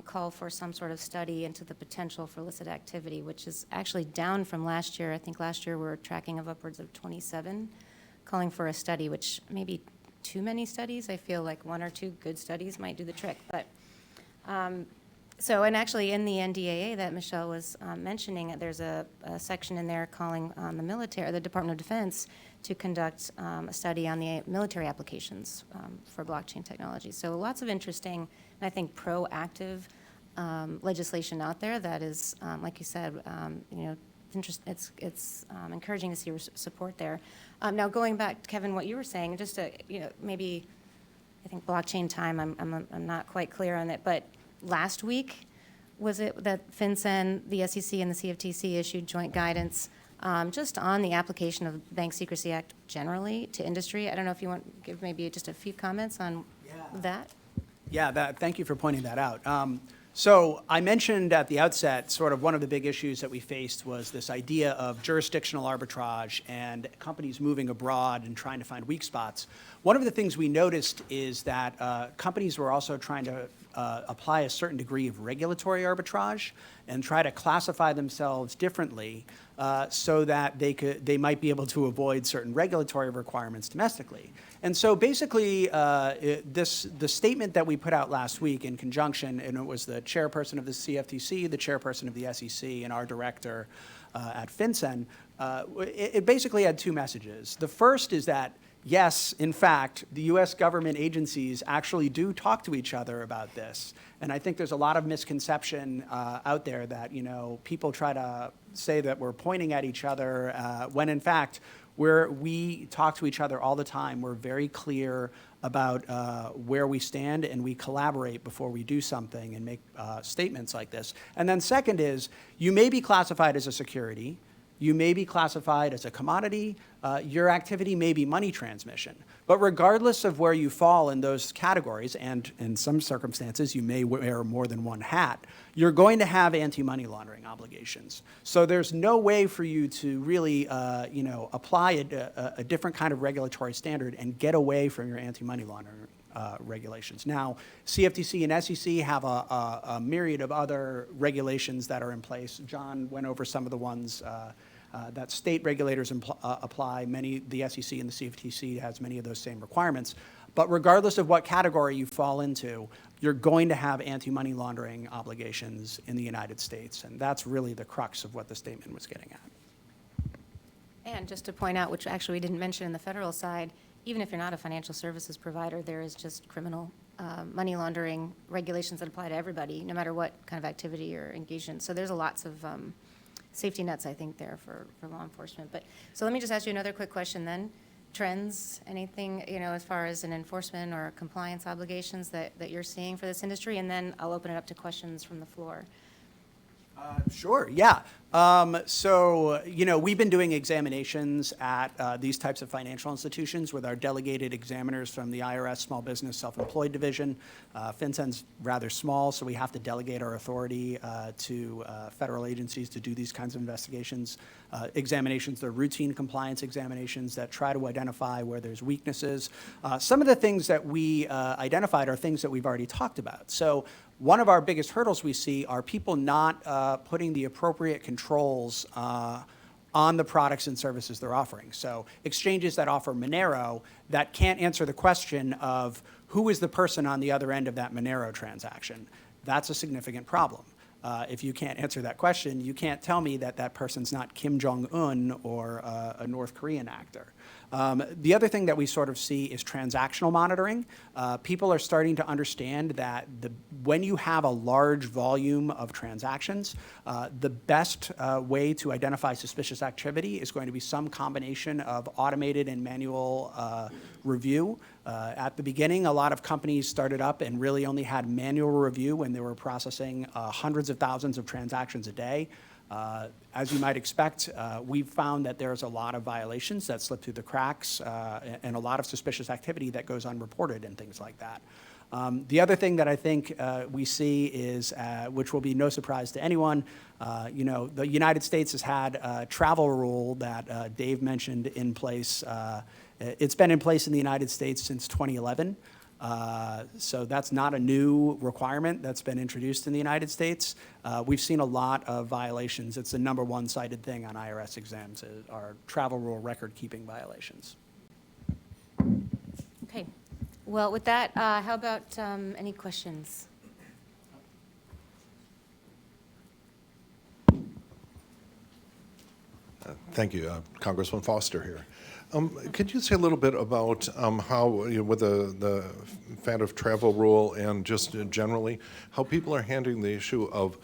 call for some sort of study into the potential for illicit activity, which is actually down from last year. I think last year we were tracking of upwards of 27, calling for a study, which may be too many studies. I feel like one or two good studies might do the trick, but. And actually in the NDAA that Michelle was mentioning, there's a section in there calling on the military, the Department of Defense, to conduct a study on the military applications for blockchain technology. So lots of interesting, and I think proactive legislation out there that is, like you said, it's encouraging to see support there. Now going back, Kevin, what you were saying, just to, maybe, I think blockchain time, I'm not quite clear on it, but last week, was it that FinCEN, the SEC, and the CFTC issued joint guidance just on the application of Bank Secrecy Act generally to industry? I don't know if you want to give maybe just a few comments on that. Yeah, thank you for pointing that out. So I mentioned at the outset, sort of one of the big issues that we faced was this idea of jurisdictional arbitrage and companies moving abroad and trying to find weak spots. One of the things we noticed is that companies were also trying to apply a certain degree of regulatory arbitrage and try to classify themselves differently so that they might be able to avoid certain regulatory requirements domestically. And so basically, the statement that we put out last week in conjunction, and it was the chairperson of the CFTC, the chairperson of the SEC, and our director at FinCEN, it basically had two messages. The first is that yes, in fact, the US government agencies actually do talk to each other about this. And I think there's a lot of misconception out there that, people try to say that we're pointing at each other when in fact, we talk to each other all the time. We're very clear about where we stand, and we collaborate before we do something and make statements like this. And then second is, you may be classified as a security, you may be classified as a commodity, your activity may be money transmission. But regardless of where you fall in those categories, and in some circumstances you may wear more than one hat, you're going to have anti-money laundering obligations. So there's no way for you to really apply a different kind of regulatory standard and get away from your anti-money laundering regulations. Now, CFTC and SEC have a myriad of other regulations that are in place. John went over some of the ones that state regulators apply. The SEC and the CFTC has many of those same requirements. But regardless of what category you fall into, you're going to have anti-money laundering obligations in the United States. And that's really the crux of what the statement was getting at. And just to point out, which actually we didn't mention in the federal side, even if you're not a financial services provider, there is just criminal money laundering regulations that apply to everybody, no matter what kind of activity you're engaged in. So there's lots of safety nets, I think, there for law enforcement. But so let me just ask you another quick question then. Trends, anything, as far as an enforcement or compliance obligations that you're seeing for this industry? And then I'll open it up to questions from the floor. Sure, yeah. So, we've been doing examinations at these types of financial institutions with our delegated examiners from the IRS Small Business Self-Employed Division. FinCEN's rather small, so we have to delegate our authority to federal agencies to do these kinds of investigations. Examinations, they're routine compliance examinations that try to identify where there's weaknesses. Some of the things that we identified are things that we've already talked about. So one of our biggest hurdles we see are people not putting the appropriate controls on the products and services they're offering. So exchanges that offer Monero that can't answer the question of who is the person on the other end of that Monero transaction. That's a significant problem. If you can't answer that question, you can't tell me that that person's not Kim Jong-un or a North Korean actor. The other thing that we sort of see is transactional monitoring. People are starting to understand that when you have a large volume of transactions, the best way to identify suspicious activity is going to be some combination of automated and manual review. At the beginning, a lot of companies started up and really only had manual review when they were processing hundreds of thousands of transactions a day. As you might expect, we've found that there's a lot of violations that slip through the cracks and a lot of suspicious activity that goes unreported and things like that. The other thing that I think we see is, which will be no surprise to anyone, the United States has had a travel rule that Dave mentioned in place. It's been in place in the United States since 2011. So that's not a new requirement that's been introduced in the United States. We've seen a lot of violations. It's the number one cited thing on IRS exams are travel rule record-keeping violations. Okay. Well, with that, how about any questions? Thank you, Congressman Foster here. Could you say a little bit about how, with the FATF travel rule and just generally, how people are handling the issue of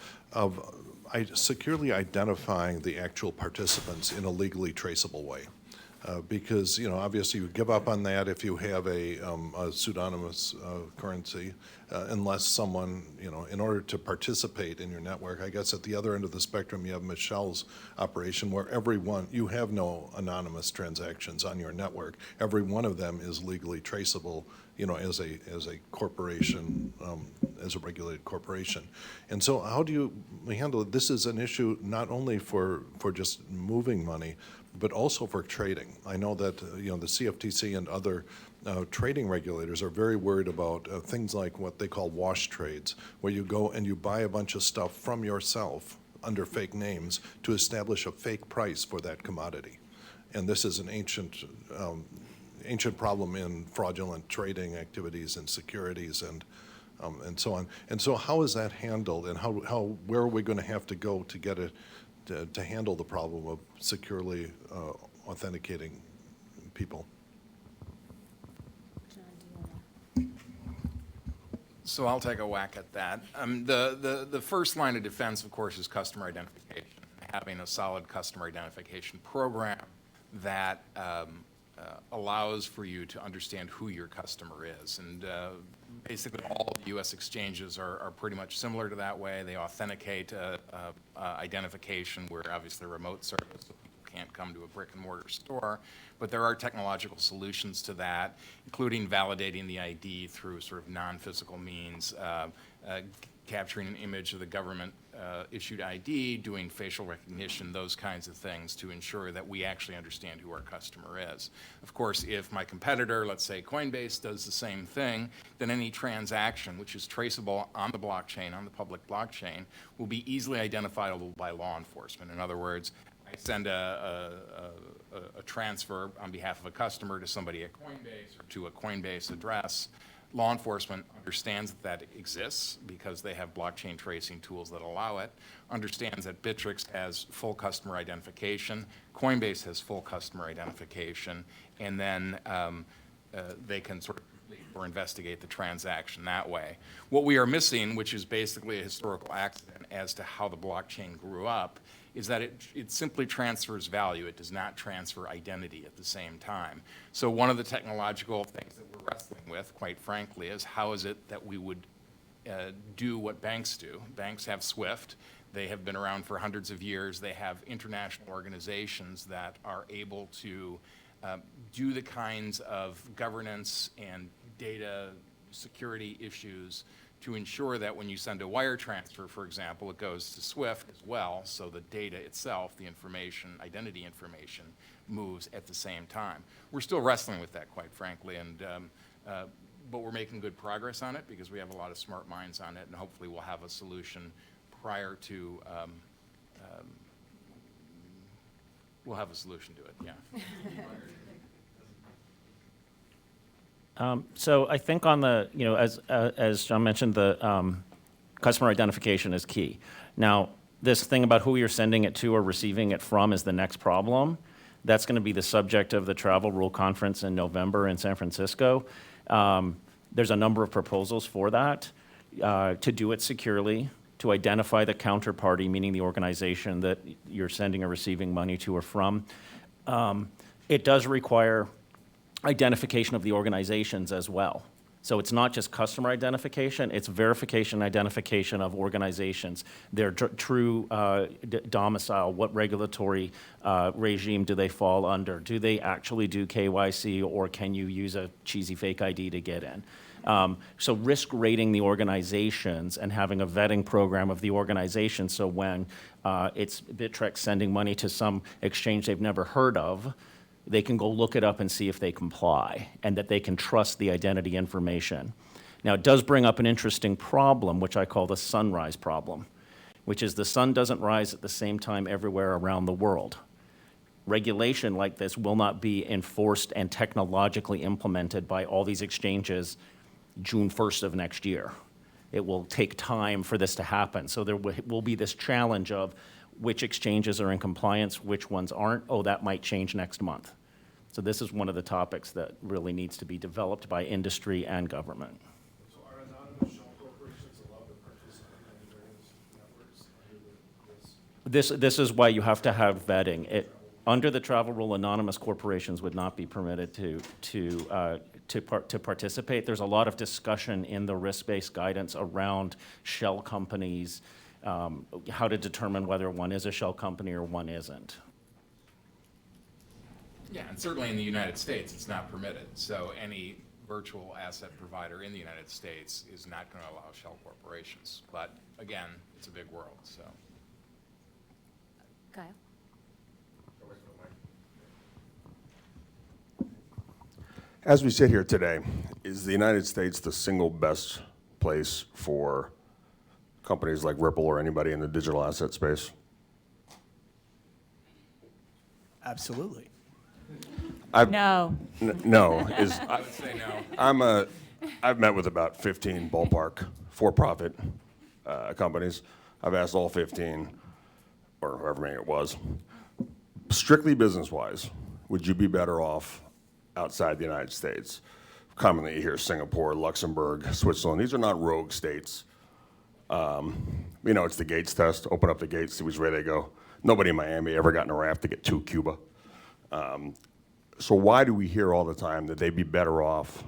securely identifying the actual participants in a legally traceable way? Because, obviously you give up on that if you have a pseudonymous currency, unless someone, in order to participate in your network. I guess at the other end of the spectrum, you have Michelle's operation where you have no anonymous transactions on your network. Every one of them is legally traceable, as a corporation, as a regulated corporation. And so how do you handle it? This is an issue not only for just moving money, but also for trading. I know that the CFTC and other trading regulators are very worried about things like what they call wash trades, where you go and you buy a bunch of stuff from yourself under fake names to establish a fake price for that commodity. And this is an ancient problem in fraudulent trading activities and securities and so on. And so how is that handled, and where are we going to have to go to get it to handle the problem of securely authenticating people? So I'll take a whack at that. The first line of defense, of course, is customer identification. Having a solid customer identification program that allows for you to understand who your customer is. And basically all of the U.S. exchanges are pretty much similar to that way. They authenticate identification where obviously remote service, so people can't come to a brick and mortar store. But there are technological solutions to that, including validating the ID through sort of non-physical means, capturing an image of the government issued ID, doing facial recognition, those kinds of things to ensure that we actually understand who our customer is. Of course, if my competitor, let's say Coinbase, does the same thing, then any transaction which is traceable on the blockchain, on the public blockchain, will be easily identifiable by law enforcement. In other words, I send a transfer on behalf of a customer to somebody at Coinbase or to a Coinbase address. Law enforcement understands that exists because they have blockchain tracing tools that allow it, understands that Bittrex has full customer identification, Coinbase has full customer identification, and then they can sort of complete or investigate the transaction that way. What we are missing, which is basically a historical accident as to how the blockchain grew up, is that it simply transfers value. It does not transfer identity at the same time. So one of the technological things that we're wrestling with, quite frankly, is how is it that we would do what banks do. Banks have SWIFT. They have been around for hundreds of years. They have international organizations that are able to do the kinds of governance and data security issues to ensure that when you send a wire transfer, for example, it goes to SWIFT as well, so the data itself, the information, identity information, moves at the same time. We're still wrestling with that, quite frankly, and but we're making good progress on it because we have a lot of smart minds on it, and hopefully we'll have a solution prior to, we'll have a solution to it, yeah. So I think on the, as John mentioned, the customer identification is key. Now, this thing about who you're sending it to or receiving it from is the next problem. That's going to be the subject of the Travel Rule Conference in November in San Francisco. There's a number of proposals for that, to do it securely, to identify the counterparty, meaning the organization that you're sending or receiving money to or from. It does require identification of the organizations as well. So it's not just customer identification, it's verification, identification of organizations, their true domicile, what regulatory regime do they fall under, do they actually do KYC, or can you use a cheesy fake ID to get in? So risk rating the organizations and having a vetting program of the organization, so when it's Bittrex sending money to some exchange they've never heard of, they can go look it up and see if they comply and that they can trust the identity information. Now, it does bring up an interesting problem, which I call the sunrise problem, which is the sun doesn't rise at the same time everywhere around the world. Regulation like this will not be enforced and technologically implemented by all these exchanges June 1st of next year. It will take time for this to happen. So there will be this challenge of which exchanges are in compliance, which ones aren't. Oh, that might change next month. So this is one of the topics that really needs to be developed by industry and government. So are anonymous shell corporations allowed to participate in various networks under this? This is why you have to have vetting. Under the travel rule, anonymous corporations would not be permitted to participate. There's a lot of discussion in the risk-based guidance around shell companies, how to determine whether one is a shell company or one isn't. Yeah, and certainly in the United States, it's not permitted. So any virtual asset provider in the United States is not going to allow shell corporations. But again, it's a big world, so. Kyle? As we sit here today, is the United States the single best place for companies like Ripple or anybody in the digital asset space? Absolutely. No. No. I would say no. I've met with about 15 ballpark for-profit companies. I've asked all 15, or however many it was, strictly business-wise, would you be better off outside the United States? commonly you hear Singapore, Luxembourg, Switzerland. These are not rogue states. It's the Gates test. Open up the gates, see which way they go. Nobody in Miami ever got in a raft to get to Cuba. So why do we hear all the time that they'd be better off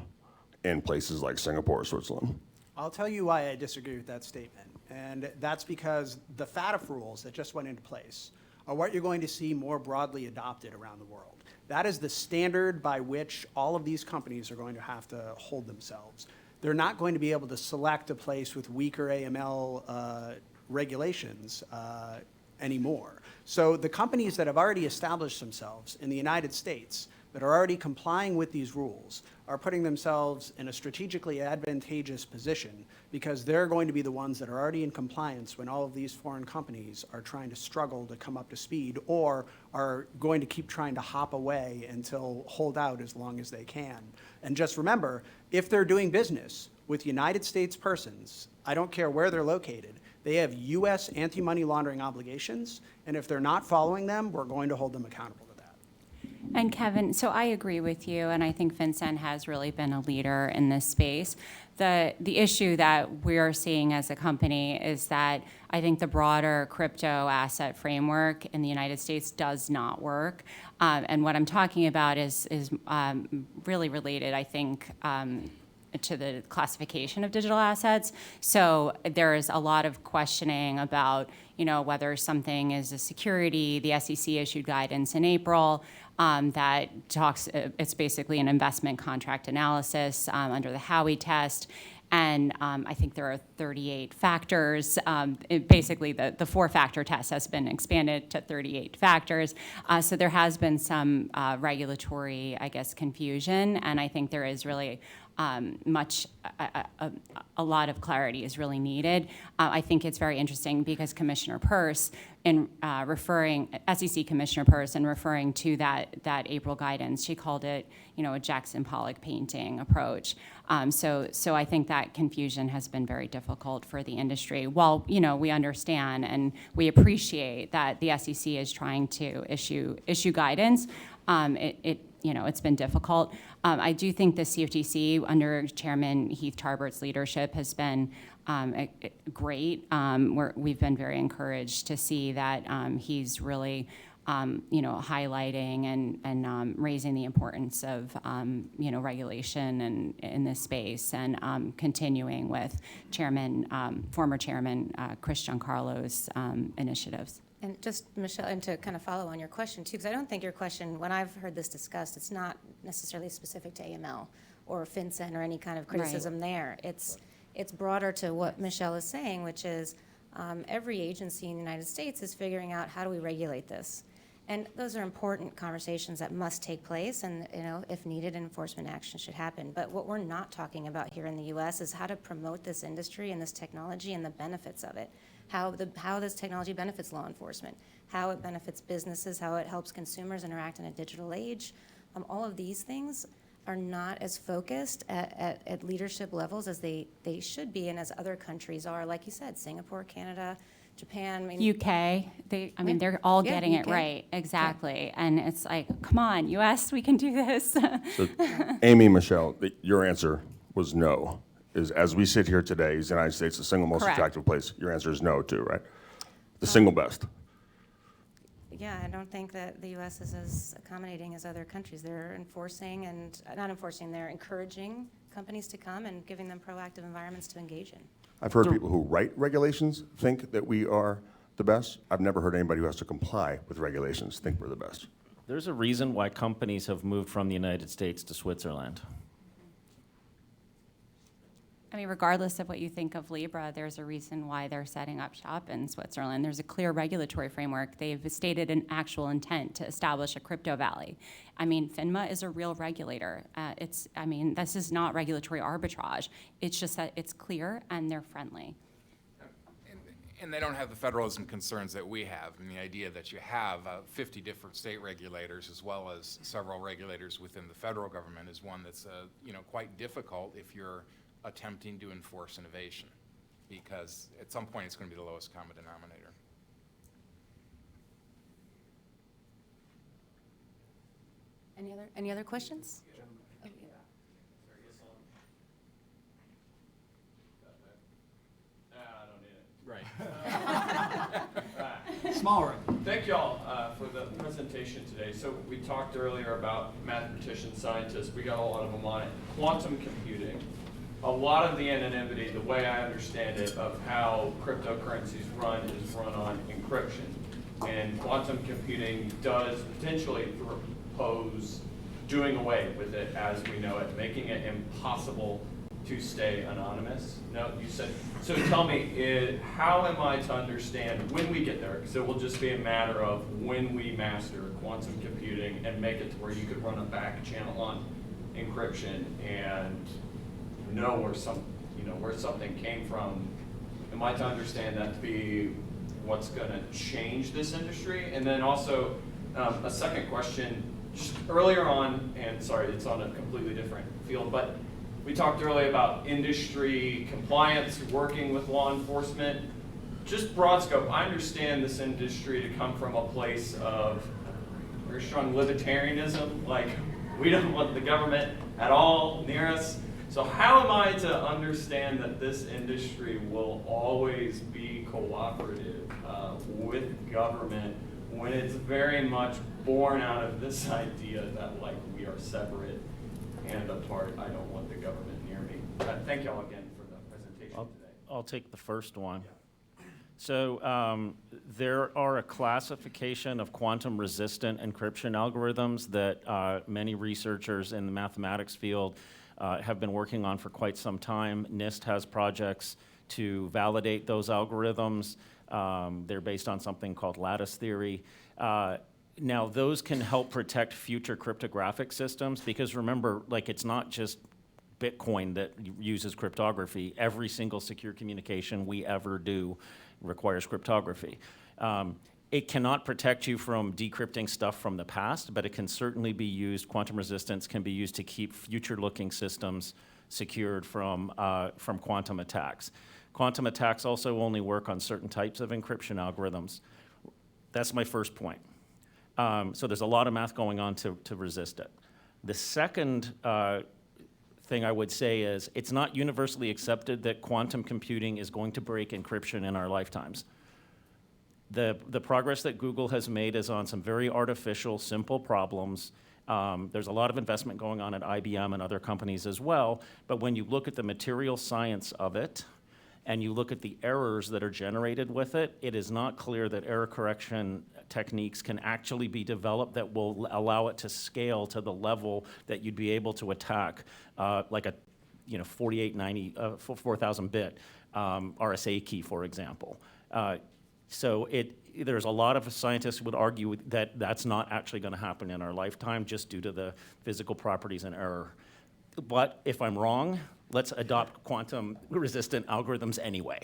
in places like Singapore or Switzerland? I'll tell you why I disagree with that statement. And that's because the FATF rules that just went into place are what you're going to see more broadly adopted around the world. That is the standard by which all of these companies are going to have to hold themselves. They're not going to be able to select a place with weaker AML regulations anymore. So the companies that have already established themselves in the United States that are already complying with these rules are putting themselves in a strategically advantageous position because they're going to be the ones that are already in compliance when all of these foreign companies are trying to struggle to come up to speed or are going to keep trying to hop away until hold out as long as they can. And just remember, if they're doing business with United States persons, I don't care where they're located, they have U.S. anti-money laundering obligations, and if they're not following them, we're going to hold them accountable to that. And Kevin, so I agree with you, and I think FinCEN has really been a leader in this space. The issue that we're seeing as a company is that I think the broader crypto asset framework in the United States does not work. And what I'm talking about is really related, I think, to the classification of digital assets. So there's a lot of questioning about, whether something is a security. The SEC issued guidance in April that talks, it's basically an investment contract analysis under the Howey test. And I think there are 38 factors. Basically, the four-factor test has been expanded to 38 factors. So there has been some regulatory, confusion. And I think there is really a lot of clarity is really needed. I think it's very interesting because Commissioner Peirce, SEC Commissioner Peirce, in referring to that April guidance, she called it, a Jackson Pollock painting approach. So I think that confusion has been very difficult for the industry. While, we understand and we appreciate that the SEC is trying to issue guidance, it's been difficult. I do think the CFTC, under Chairman Heath Tarbert's leadership, has been great. We've been very encouraged to see that he's really, highlighting and raising the importance of, regulation and in this space, and continuing with former Chairman Chris Giancarlo's initiatives. And just, Michelle, and to kind of follow on your question, too, because I don't think your question, when I've heard this discussed, it's not necessarily specific to AML or FinCEN or any kind of criticism there. It's broader to what Michelle is saying, which is every agency in the United States is figuring out how do we regulate this. And those are important conversations that must take place, and if needed, enforcement action should happen. But what we're not talking about here in the U.S. is how to promote this industry and this technology and the benefits of it. How this technology benefits law enforcement, how it benefits businesses, how it helps consumers interact in a digital age. All of these things are not as focused at leadership levels as they should be, and as other countries are. Like you said, Singapore, Canada, Japan. UK, they're all getting it right, exactly. Yeah. And it's like, come on, US, we can do this. So, Amy, Michelle, your answer was no. As we sit here today, is the United States the single most attractive place? Your answer is no, too, right? The single best. Yeah, I don't think that the U.S. is as accommodating as other countries. They're enforcing and not enforcing, they're encouraging companies to come and giving them proactive environments to engage in. I've heard people who write regulations think that we are the best. I've never heard anybody who has to comply with regulations think we're the best. There's a reason why companies have moved from the United States to Switzerland. Regardless of what you think of Libra, there's a reason why they're setting up shop in Switzerland. There's a clear regulatory framework. They've stated an actual intent to establish a crypto valley. FINMA is a real regulator. This is not regulatory arbitrage. It's just that it's clear and they're friendly. And they don't have the federalism concerns that we have. And the idea that you have 50 different state regulators as well as several regulators within the federal government is one that's quite difficult if you're attempting to enforce innovation, because at some point it's going to be the lowest common denominator. Any other questions? Sorry, I guess Small room. Thank y'all for the presentation today. So we talked earlier about mathematicians, scientists. We got a lot of them on it. Quantum computing. A lot of the anonymity, the way I understand it, of how cryptocurrencies run is run on encryption. And quantum computing does potentially propose doing away with it as we know it, making it impossible to stay anonymous. No, you said, so tell me, how am I to understand when we get there? Because it will just be a matter of when we master quantum computing and make it to where you could run a back channel on encryption and know where where something came from. Am I to understand that to be what's going to change this industry? And then also a second question, just earlier on, and sorry, it's on a completely different field, but we talked earlier about industry compliance, working with law enforcement. Just broad scope, I understand this industry to come from a place of very strong libertarianism, like we don't want the government at all near us. So how am I to understand that this industry will always be cooperative with government when it's very much born out of this idea that like we are separate and apart? I don't want the government near me. Thank y'all again for the presentation today. I'll take the first one. So there are a classification of quantum-resistant encryption algorithms that many researchers in the mathematics field have been working on for quite some time. NIST has projects to validate those algorithms. They're based on something called lattice theory. Now, those can help protect future cryptographic systems because remember, like it's not just Bitcoin that uses cryptography. Every single secure communication we ever do requires cryptography. It cannot protect you from decrypting stuff from the past, but it can certainly be used, quantum resistance can be used to keep future-looking systems secured from quantum attacks. Quantum attacks also only work on certain types of encryption algorithms. That's my first point. So there's a lot of math going on to resist it. The second thing I would say is it's not universally accepted that quantum computing is going to break encryption in our lifetimes. The progress that Google has made is on some very artificial, simple problems. There's a lot of investment going on at IBM and other companies as well, but when you look at the material science of it, and you look at the errors that are generated with it, it is not clear that error correction techniques can actually be developed that will allow it to scale to the level that you'd be able to attack like a 4000-bit RSA key, for example. So there's a lot of scientists who would argue that that's not actually going to happen in our lifetime just due to the physical properties and error. But if I'm wrong, let's adopt quantum-resistant algorithms anyway.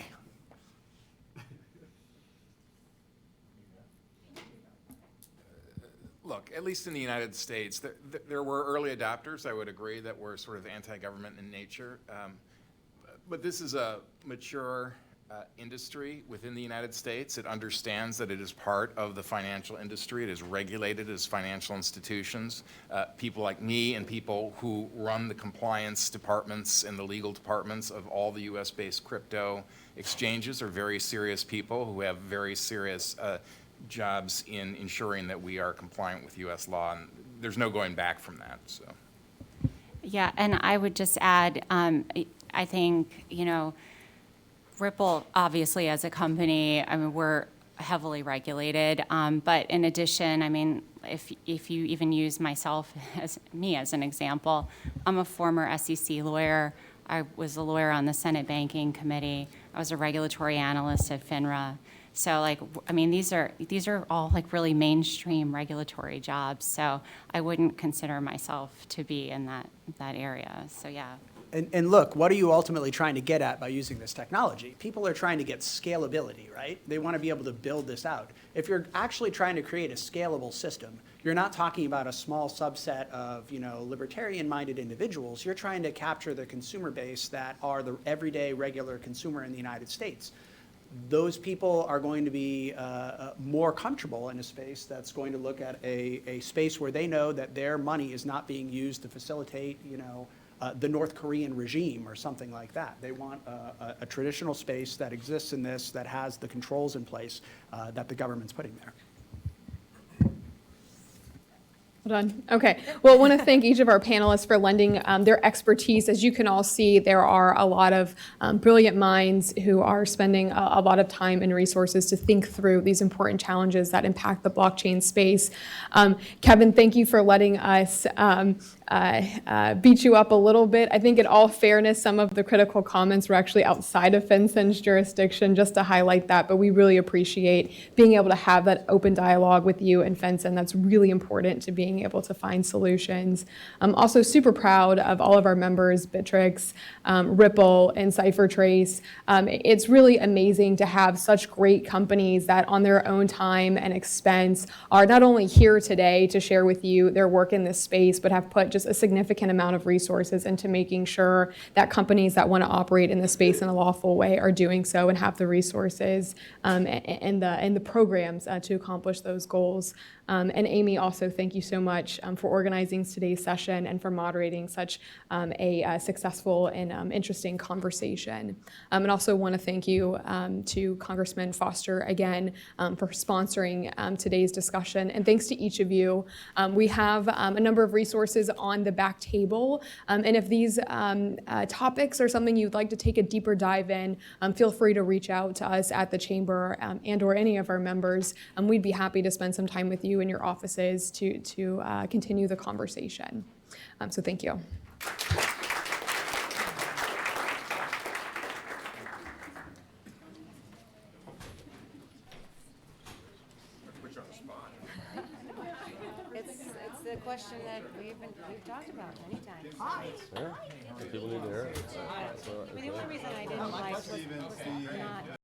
Look, at least in the United States, there were early adopters, I would agree, that were sort of anti-government in nature. But this is a mature industry within the United States. It understands that it is part of the financial industry. It is regulated as financial institutions. People like me and people who run the compliance departments and the legal departments of all the US-based crypto exchanges are very serious people who have very serious jobs in ensuring that we are compliant with US law, and there's no going back from that. So. Yeah, and I would just add, I think, Ripple, obviously, as a company, I mean, we're heavily regulated. But in addition, I mean, if you even use myself as an example, I'm a former SEC lawyer. I was a lawyer on the Senate Banking Committee. I was a regulatory analyst at FINRA. So, like, I mean, these are all like really mainstream regulatory jobs. So I wouldn't consider myself to be in that area. So yeah. And look, what are you ultimately trying to get at by using this technology? People are trying to get scalability, right? They want to be able to build this out. If you're actually trying to create a scalable system, you're not talking about a small subset of, libertarian-minded individuals. You're trying to capture the consumer base that are the everyday regular consumer in the United States. Those people are going to be more comfortable in a space that's going to look at a space where they know that their money is not being used to facilitate, the North Korean regime or something like that. They want a traditional space that exists in this, that has the controls in place that the government's putting there. Done. Okay. Well, I want to thank each of our panelists for lending their expertise. As you can all see, there are a lot of brilliant minds who are spending a lot of time and resources to think through these important challenges that impact the blockchain space. Kevin, thank you for letting us beat you up a little bit. I think in all fairness, some of the critical comments were actually outside of FinCEN's jurisdiction, just to highlight that, but we really appreciate being able to have that open dialogue with you and FinCEN. That's really important to being able to find solutions. I'm also super proud of all of our members, Bittrex, Ripple, and CipherTrace. It's really amazing to have such great companies that on their own time and expense are not only here today to share with you their work in this space, but have put just a significant amount of resources into making sure that companies that want to operate in the space in a lawful way are doing so and have the resources and the programs to accomplish those goals. And Amy, also thank you so much for organizing today's session and for moderating such a successful and interesting conversation. And also want to thank you to Congressman Foster again for sponsoring today's discussion. And thanks to each of you. We have a number of resources on the back table. And if these topics are something you'd like to take a deeper dive in, feel free to reach out to us at the Chamber and or any of our members. We'd be happy to spend some time with you in your offices to continue the conversation. So thank you. It's the question that we've talked about many times. People need to hear it. I mean, the only reason I didn't like was not